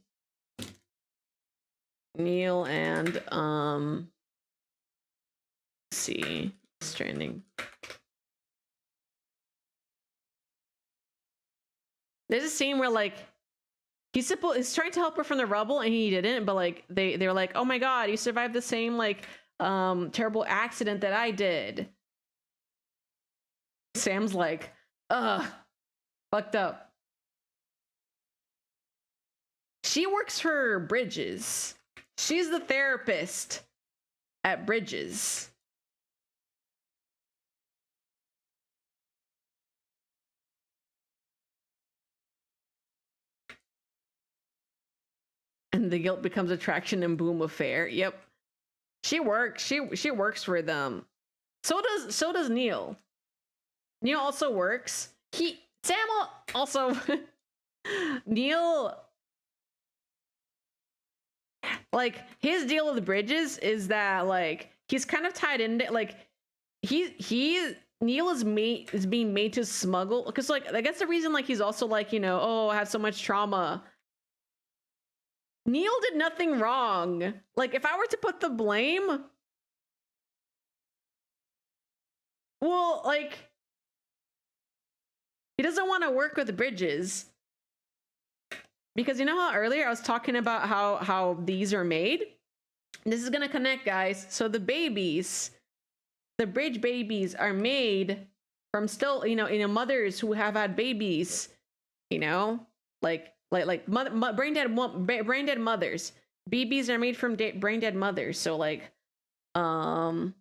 Neil and let's see, Stranding. There's a scene where like he's trying to help her from the rubble and he didn't, but like they were like, oh my god, you survived the same like terrible accident that I did. Sam's like, ugh, fucked up. She works for Bridges. She's the therapist at Bridges. And the guilt becomes attraction and boom affair. Yep. She works for them. So does Neil. Neil also works. Sam also Neil, like his deal with Bridges is that like he's kind of tied into like Neil is being made to smuggle because like I guess the reason like he's also like, you know, oh, I have so much trauma. Neil did nothing wrong. Like, if I were to put the blame, well, like, he doesn't want to work with Bridges. Because you know how earlier I was talking about how these are made? This is going to connect, guys. So the babies, the Bridge babies are made from still, you know, mothers who have had babies, you know, like brain dead mothers. BBs are made from brain dead mothers. So like, so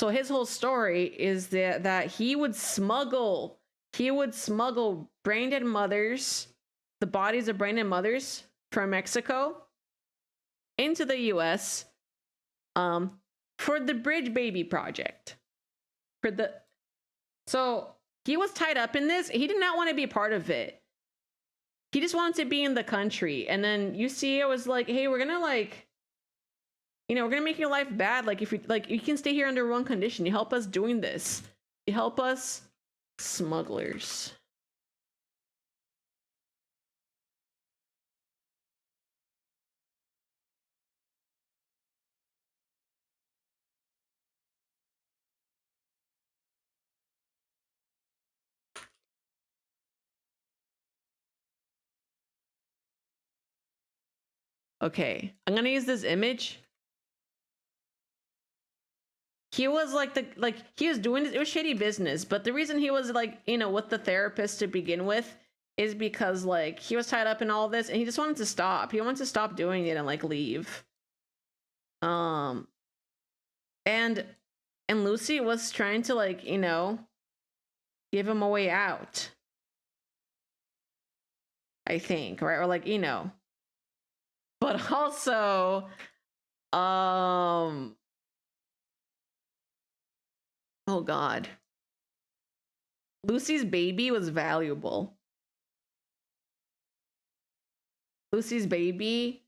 his whole story is that he would smuggle brain dead mothers, the bodies of brain dead mothers from Mexico into the US, for the Bridge Baby project. So he was tied up in this. He did not want to be a part of it. He just wanted to be in the country. And then UCA was like, hey, we're gonna like, you know, we're gonna make your life bad. Like if you like, you can stay here under one condition. You help us doing this. You help us, smugglers. Okay, I'm gonna use this image he was like he was doing it was shitty business, but the reason he was like, you know, with the therapist to begin with is because like he was tied up in all this and he just wanted to stop. He wanted to stop doing it and like leave. And Lucy was trying to like, you know, give him a way out. I think, right? Or like, you know. But also oh god. Lucy's baby was valuable. Lucy's baby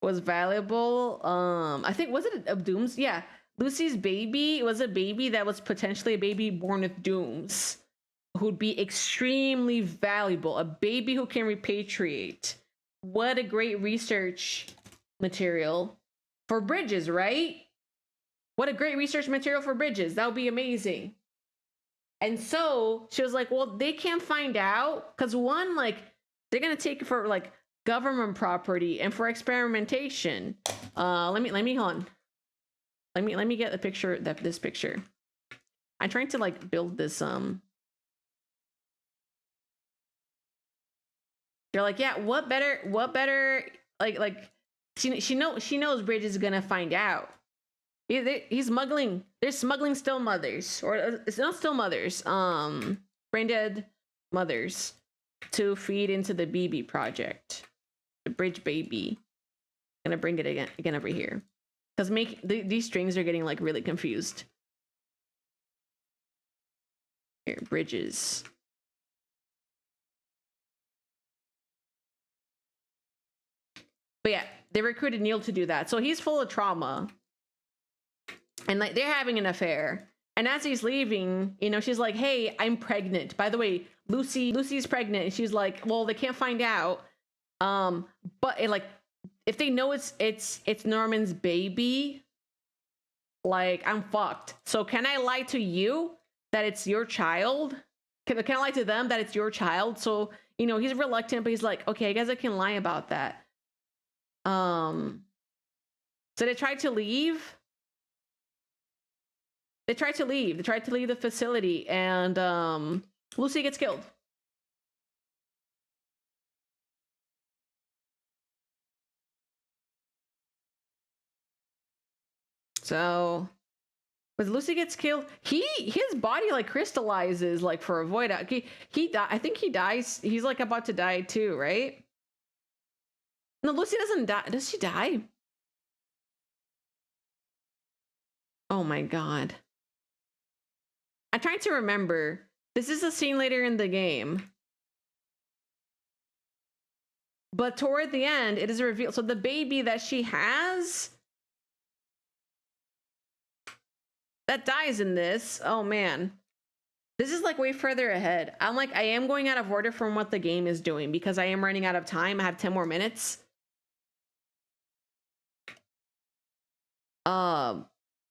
was valuable. I think, was it of Dooms? Yeah. Lucy's baby was a baby that was potentially a baby born with Dooms, who'd be extremely valuable. A baby who can repatriate. What a great research material for Bridges, right? What a great research material for Bridges. That would be amazing. And so she was like, well, they can't find out because one, like, they're gonna take it for like government property and for experimentation. Let me hold on. Let me get the picture, this picture. I'm trying to like build this They're like, yeah, what better like she knows Bridges is gonna find out. He's smuggling. They're smuggling still mothers, or it's not still mothers. Brain dead mothers to feed into the BB project, the Bridge baby. I'm gonna bring it again over here, because these strings are getting like really confused. Here, Bridges. But yeah, they recruited Neil to do that, so he's full of trauma. And like they're having an affair. And as he's leaving, you know, she's like, hey, I'm pregnant. By the way, Lucy's pregnant. And she's like, well, they can't find out. But like, if they know it's Norman's baby, like, I'm fucked. So can I lie to you that it's your child? Can I lie to them that it's your child? So, you know, he's reluctant, but he's like, okay, I guess I can lie about that. So they tried to leave. They tried to leave the facility, and Lucy gets killed. So, when Lucy gets killed, his body like crystallizes like for a void out. I think he dies. He's like about to die too, right? No, Lucy doesn't die. Does she die? Oh my god. I'm trying to remember. This is a scene later in the game. But toward the end, it is revealed. So the baby that she has that dies in this. Oh man. This is like way further ahead. I'm like, I am going out of order from what the game is doing because I am running out of time. I have 10 more minutes.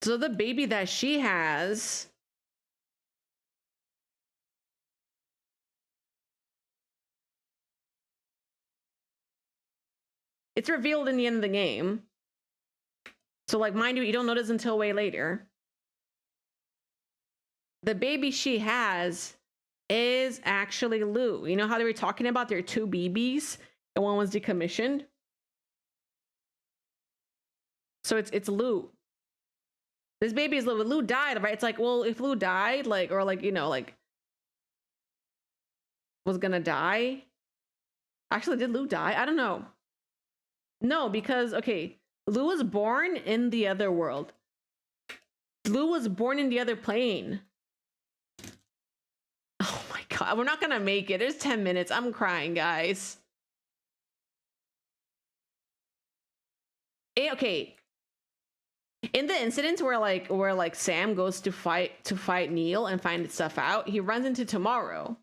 So the baby that she has, it's revealed in the end of the game. So like, mind you, you don't notice until way later. The baby she has is actually Lou. You know how they were talking about there are two BBs and one was decommissioned? So it's Lou. This baby is Lou. Lou died, right? It's like, well, if Lou died, like, or like, you know, like, was gonna die. Actually, did Lou die? I don't know. No, because, okay, Lou was born in the other world. Lou was born in the other plane. Oh my god, we're not gonna make it. There's 10 minutes. I'm crying, guys. Okay. In the incidents where like Sam goes to fight Neil and find stuff out, he runs into Tomorrow,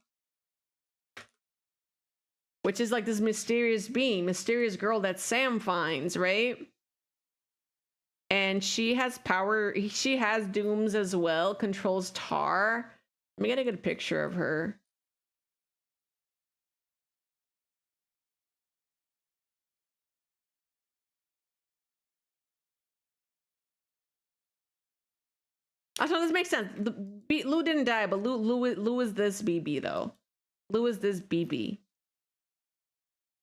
which is like this mysterious girl that Sam finds, right? And she has power. She has Dooms as well. Controls Tar. Let me get a good picture of her. Also, this makes sense. Lou didn't die, but Lou is this BB though. Lou is this BB.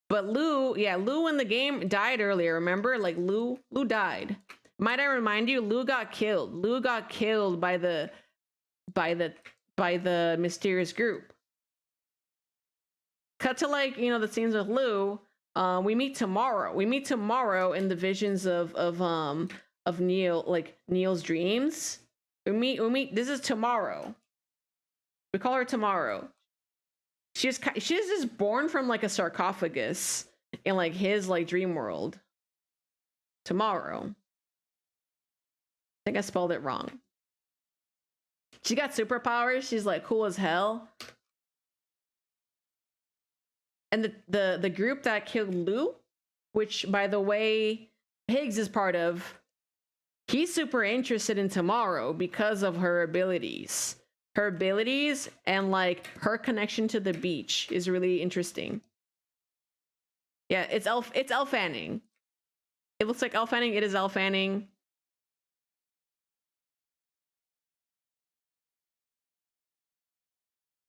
But Lou in the game died earlier. Remember, like Lou died. Might I remind you, Lou got killed. Lou got killed by the mysterious group. Cut to like, you know, the scenes with Lou. We meet tomorrow. We meet tomorrow in the visions of Neil, like Neil's dreams. We meet. This is tomorrow. We call her Tomorrow. She's just born from like a sarcophagus in like his like dream world. Tomorrow. I think I spelled it wrong. She got superpowers. She's like cool as hell. And the group that killed Lou, which by the way Higgs is part of, he's super interested in Tomorrow because of her abilities. Her abilities and like her connection to the beach is really interesting. Yeah, it's Elle Fanning. It looks like Elle Fanning. It is Elle Fanning.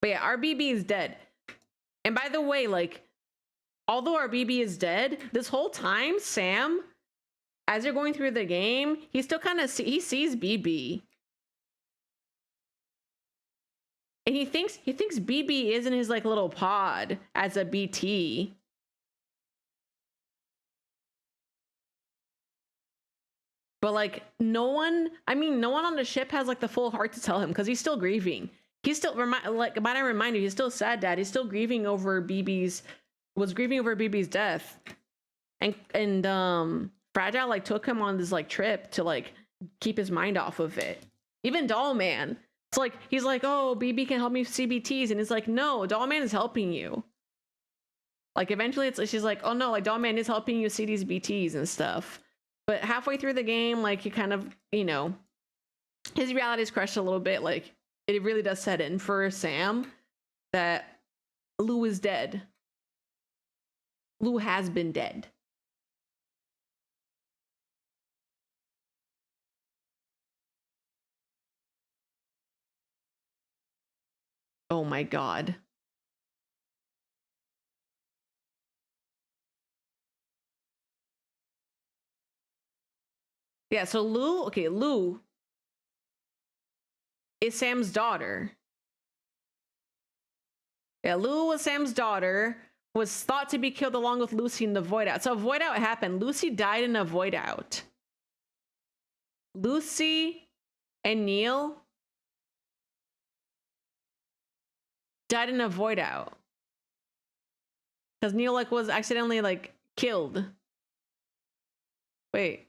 But yeah, our BB is dead. And by the way, like, although our BB is dead, this whole time, Sam, as you're going through the game, he still kind of he sees BB. And he thinks BB is in his like little pod as a BT. But like no one on the ship has like the full heart to tell him because he's still grieving. He's still might I remind you, he's still sad, Dad. He's still grieving over BB's death. And Fragile like took him on this like trip to like keep his mind off of it. Even Doll Man. It's like he's like, oh, BB can help me with CBTs, and it's like, no, Doll Man is helping you. Like eventually, she's like, oh no, like Doll Man is helping you see these BTs and stuff. But halfway through the game, like he kind of, you know, his reality is crushed a little bit. Like it really does set in for Sam that Lou is dead. Lou has been dead. Oh my God. Yeah, so Lou is Sam's daughter. Yeah, Lou was Sam's daughter, was thought to be killed along with Lucy in the Void Out. So a Void Out happened. Lucy died in a Void Out. Lucy and Neil died in a Void Out. Because Neil like was accidentally like killed. Wait.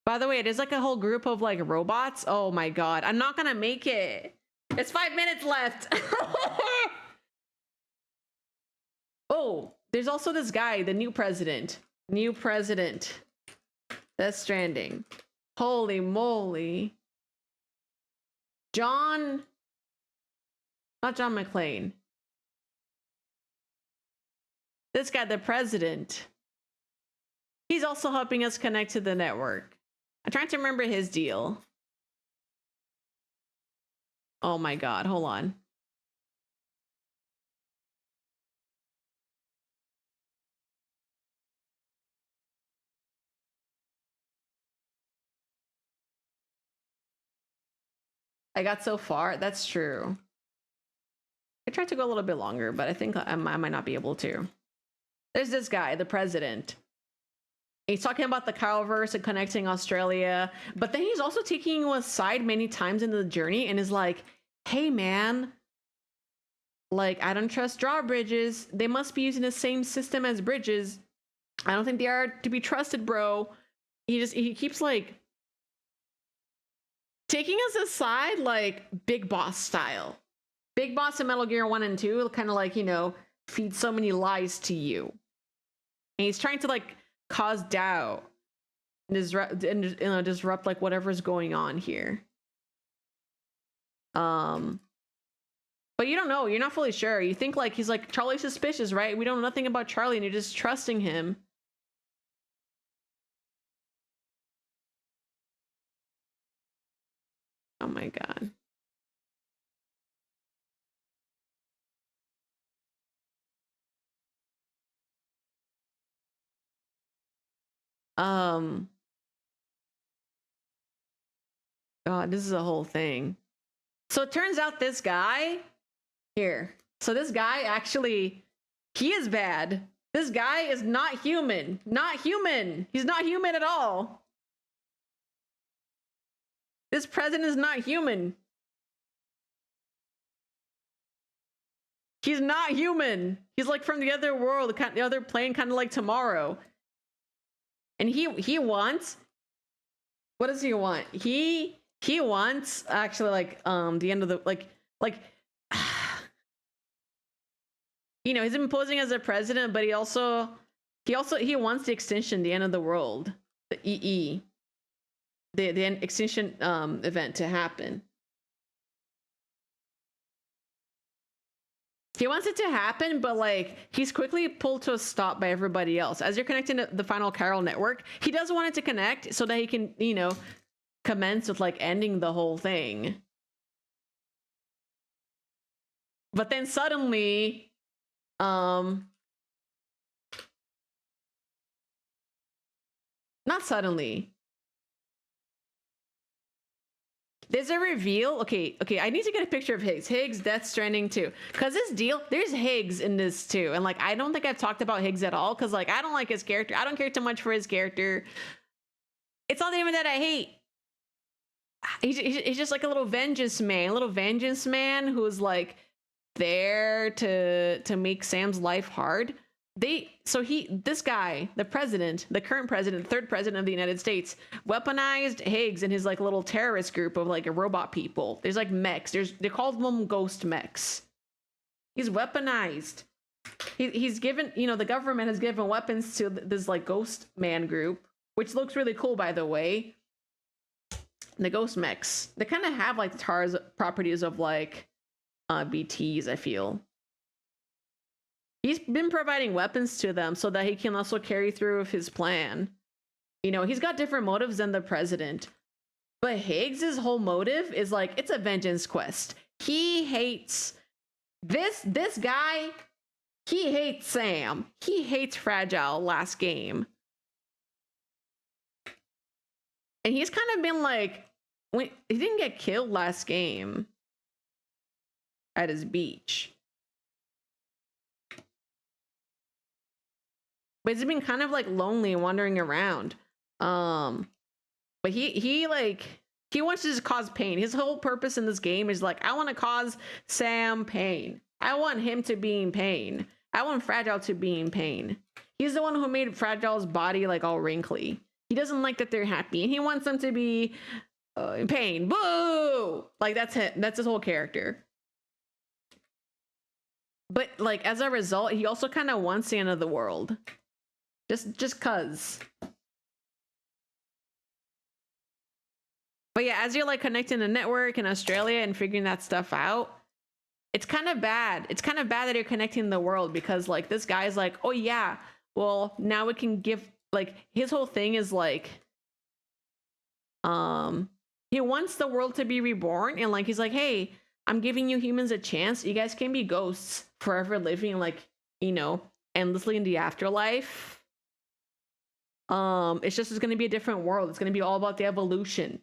By the way, it is like a whole group of like robots. Oh my God. I'm not gonna make it. It's 5 minutes left. Oh, there's also this guy, the new president. New president. Death Stranding. Holy moly. Not John McClane. This guy, the president. He's also helping us connect to the network. I'm trying to remember his deal. Oh my God, hold on. I got so far. That's true. I tried to go a little bit longer, but I think I might not be able to. There's this guy, the president. He's talking about the Kyleverse and connecting Australia, but then he's also taking you aside many times in the journey and is like, hey man, like I don't trust drawbridges. They must be using the same system as bridges. I don't think they are to be trusted, bro. He keeps like taking us aside like Big Boss style. Big Boss in Metal Gear 1 and 2 kind of like, you know, feed so many lies to you. And he's trying to like cause doubt. disrupt like whatever's going on here. But you don't know. You're not fully sure. You think like he's like Charlie's suspicious, right? We don't know nothing about Charlie, and you're just trusting him. Oh my god. God, this is a whole thing. So it turns out this guy here. So this guy actually, he is bad. This guy is not human. Not human. He's not human at all. This president is not human. He's not human. He's like from the other world, the other plane, kind of like Tomorrow. And he wants, what does he want? He wants actually like the end of the like you know, he's been posing as a president, but he wants the extinction, the end of the world, the EE, the extinction event to happen. He wants it to happen, but like he's quickly pulled to a stop by everybody else. As you're connecting to the final chiral network, he does want it to connect so that he can, you know, commence with like ending the whole thing. But then suddenly, not suddenly. There's a reveal. Okay, I need to get a picture of Higgs. Higgs, Death Stranding 2. Because this deal, there's Higgs in this too. And like, I don't think I've talked about Higgs at all. Because like, I don't like his character. I don't care too much for his character. It's not even that I hate. He's just like a little vengeance man who's like there to make Sam's life hard. This guy, the president, the current president, third president of the United States, weaponized Higgs and his like little terrorist group of like robot people. There's like mechs. They called them ghost mechs. He's weaponized. He's given, you know, the government has given weapons to this like ghost man group, which looks really cool, by the way. The ghost mechs, they kind of have like the TARS properties of like BTs, I feel. He's been providing weapons to them so that he can also carry through with his plan. You know, he's got different motives than the president. But Higgs's whole motive is like, it's a vengeance quest. He hates this guy. He hates Sam. He hates Fragile last game. And he's kind of been like, when he didn't get killed last game at his beach. But he's been kind of like lonely wandering around. But he wants to just cause pain. His whole purpose in this game is like, I want to cause Sam pain. I want him to be in pain. I want Fragile to be in pain. He's the one who made Fragile's body like all wrinkly. He doesn't like that they're happy, and he wants them to be in pain. Boo! Like that's it. That's his whole character. But like as a result, he also kind of wants the end of the world. Just cuz. But yeah, as you're like connecting the network in Australia and figuring that stuff out, it's kind of bad. It's kind of bad that you're connecting the world, because like this guy's like, oh yeah, well now we can give, like his whole thing is like, he wants the world to be reborn, and like he's like, hey, I'm giving you humans a chance. You guys can be ghosts forever living like, you know, endlessly in the afterlife. It's just, it's going to be a different world. It's going to be all about the evolution.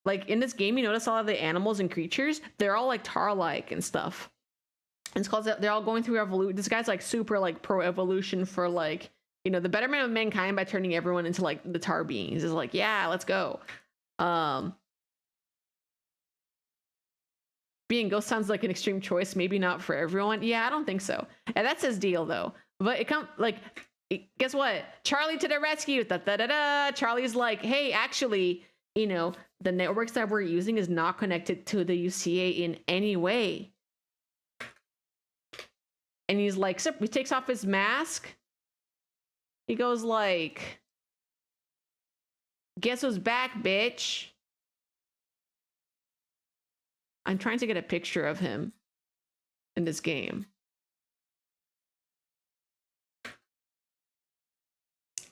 Like in this game, you notice all of the animals and creatures, they're all like tar-like and stuff. And it's called, they're all going through evolution. This guy's like super like pro evolution for like, you know, the betterment of mankind by turning everyone into like the tar beings. Is like, yeah, let's go. Being ghost sounds like an extreme choice, maybe not for everyone. Yeah, I don't think so. And that's his deal though. But it comes like, guess what? Charlie to the rescue. Da, da, da, da. Charlie's like, hey, actually, you know, the networks that we're using is not connected to the UCA in any way. And he's like, so he takes off his mask. He goes like, Guess who's back, bitch? I'm trying to get a picture of him in this game.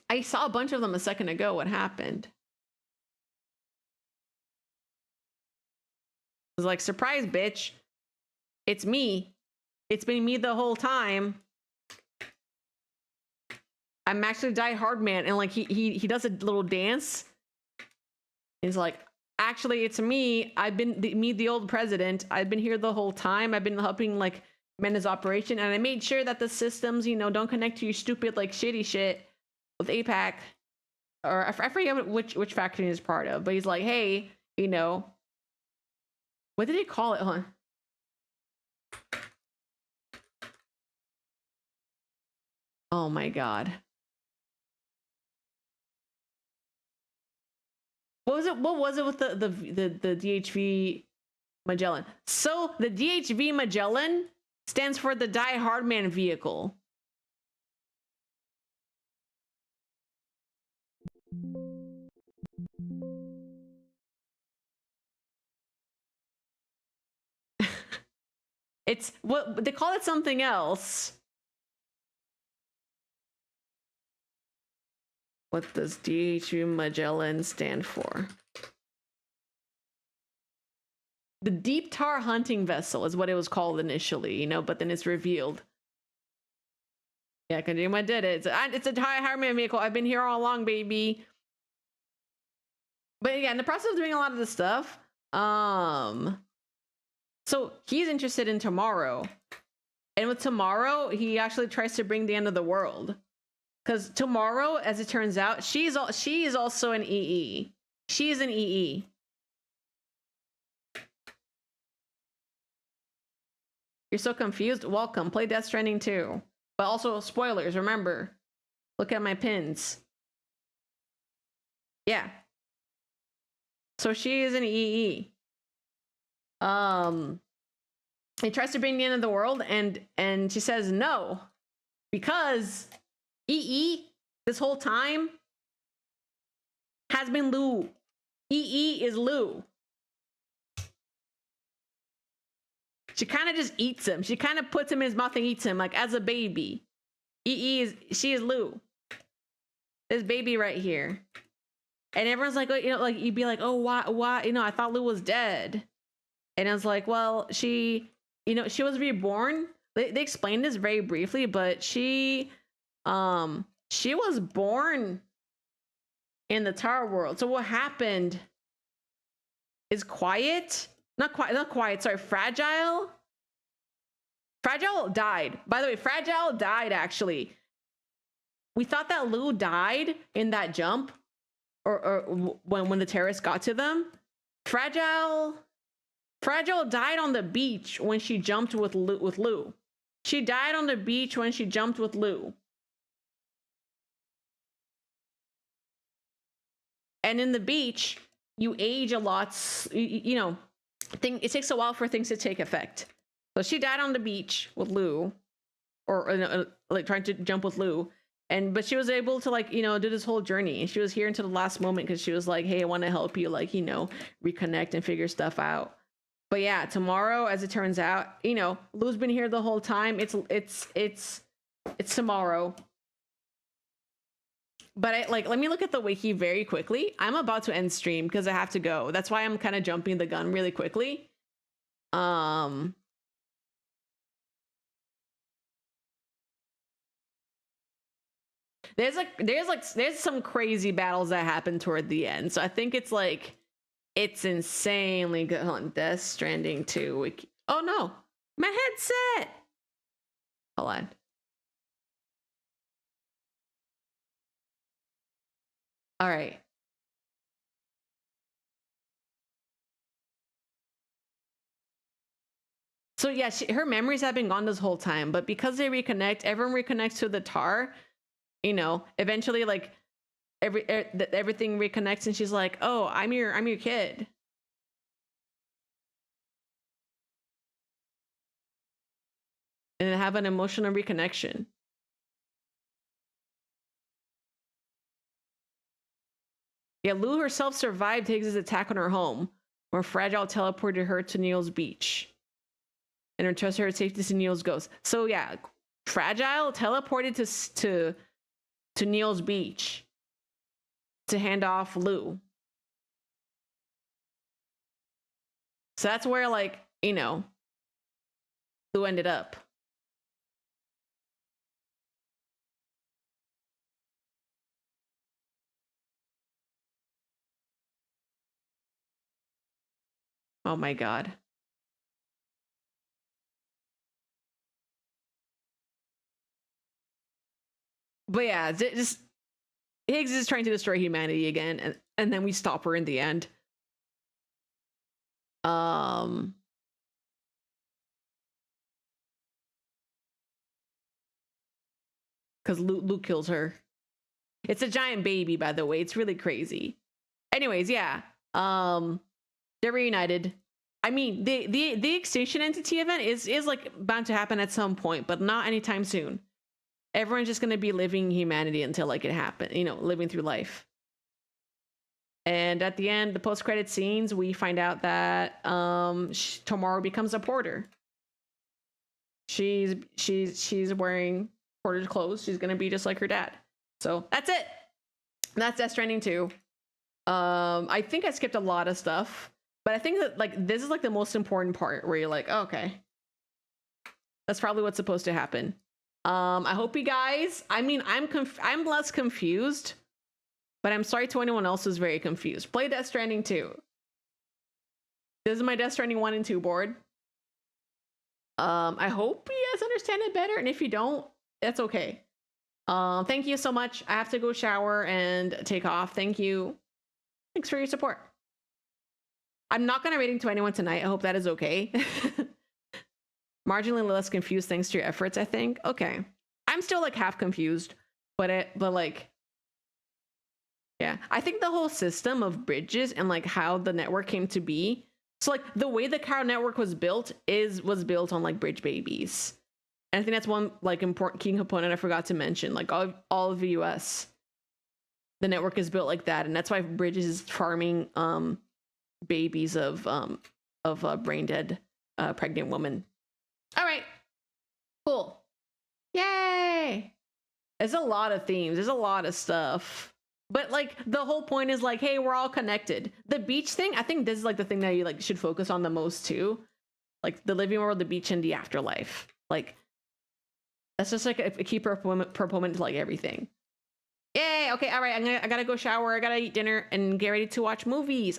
I saw a bunch of them a second ago. What happened? It was like, surprise, bitch. It's me. It's been me the whole time. I'm actually Die Hard Man. And like he does a little dance. He's like, actually, it's me. I've been the old president. I've been here the whole time. I've been helping like man his operation, and I made sure that the systems, you know, don't connect to your stupid like shitty shit with APAC, or I forget which factory he's part of. But he's like, hey, you know, what did he call it? Huh? Oh my god. What was it with the DHV Magellan? So the DHV Magellan stands for the Die Hard Man vehicle. It's what they call it, something else. What does DHV Magellan stand for? The Deep Tar Hunting Vessel is what it was called initially, you know, but then it's revealed. Yeah, Kojima did it. It's a Die Hard Man vehicle. I've been here all along, baby. But yeah, in the process of doing a lot of this stuff, so he's interested in Tomorrow. And with Tomorrow, he actually tries to bring the end of the world. Because Tomorrow, as it turns out, she is also an EE. She's an EE. You're so confused? Welcome. Play Death Stranding 2. But also, spoilers, remember. Look at my pins. Yeah. So she is an EE. He tries to bring the end of the world, and she says no. Because EE, this whole time, has been Lou. EE is Lou. She kind of just eats him. She kind of puts him in his mouth and eats him, like as a baby. She is Lou. This baby right here. And everyone's like, you know, like you'd be like, oh, why? You know, I thought Lou was dead. And I was like, well, she was reborn. They explained this very briefly, but she was born in the Tower world. So what happened is not quiet, sorry, Fragile. Fragile died. By the way, Fragile died, actually. We thought that Lou died in that jump, or when the terrorists got to them. Fragile died on the beach when she jumped with Lou. She died on the beach when she jumped with Lou. And in the beach, you age a lot. You know, it takes a while for things to take effect. So she died on the beach with Lou, or like trying to jump with Lou. But she was able to, like, you know, do this whole journey. And she was here until the last moment because she was like, hey, I want to help you, like, you know, reconnect and figure stuff out. But yeah, Tomorrow, as it turns out, you know, Lou's been here the whole time. It's Tomorrow. But let me look at the wiki very quickly. I'm about to end stream because I have to go. That's why I'm kind of jumping the gun really quickly. There's some crazy battles that happen toward the end. So I think it's insanely good. Hold on, Death Stranding 2 wiki. Oh no, my headset. Hold on. All right. So yeah, her memories have been gone this whole time, but because they reconnect, everyone reconnects to the tar. You know, eventually, like everything reconnects, and she's like, "Oh, I'm your kid." And have an emotional reconnection. Yeah, Yeah, Lou herself survived Higgs's attack on her home, where Fragile teleported her to Neil's beach and entrusted her safety to Neil's ghost. So yeah, Fragile teleported to Neil's beach to hand off Lou. So that's where, like, you know, Lou ended up. Oh my God. But yeah, just Higgs is trying to destroy humanity again, and then we stop her in the end. Because Luke kills her. It's a giant baby, by the way. It's really crazy. Anyways, yeah. They're reunited. I mean, the extinction entity event is like bound to happen at some point, but not anytime soon. Everyone's just gonna be living humanity until like it happens, you know, living through life. And at the end, the post-credit scenes, we find out that Tomorrow becomes a porter. She's wearing porter's clothes. She's gonna be just like her dad. So that's it. That's Death Stranding 2. I think I skipped a lot of stuff, but I think that like this is like the most important part where you're like, oh, okay, that's probably what's supposed to happen. I hope you guys, I mean, I'm less confused, but I'm sorry to anyone else who's very confused. Play Death Stranding 2. This is my Death Stranding 1 and 2 board. I hope you guys understand it better, and if you don't, that's okay. Thank you so much. I have to go shower and take off. Thank you. Thanks for your support. I'm not going to rating to anyone tonight. I hope that is okay. Marginally less confused thanks to your efforts, I think. Okay. I'm still like half confused, but like, yeah. I think the whole system of bridges and like how the network came to be. So like the way the Chiral network was built was built on like bridge babies. And I think that's one like important key component I forgot to mention. Like all of the US, the network is built like that, and that's why Bridges is farming babies of brain dead pregnant woman. All right, cool, yay! There's a lot of themes. There's a lot of stuff, but like the whole point is like, hey, we're all connected. The beach thing, I think this is like the thing that you like should focus on the most too, like the living world, the beach, and the afterlife. Like that's just like a key proponent to like everything. Yay! Okay, all right. I gotta go shower. I gotta eat dinner and get ready to watch movies.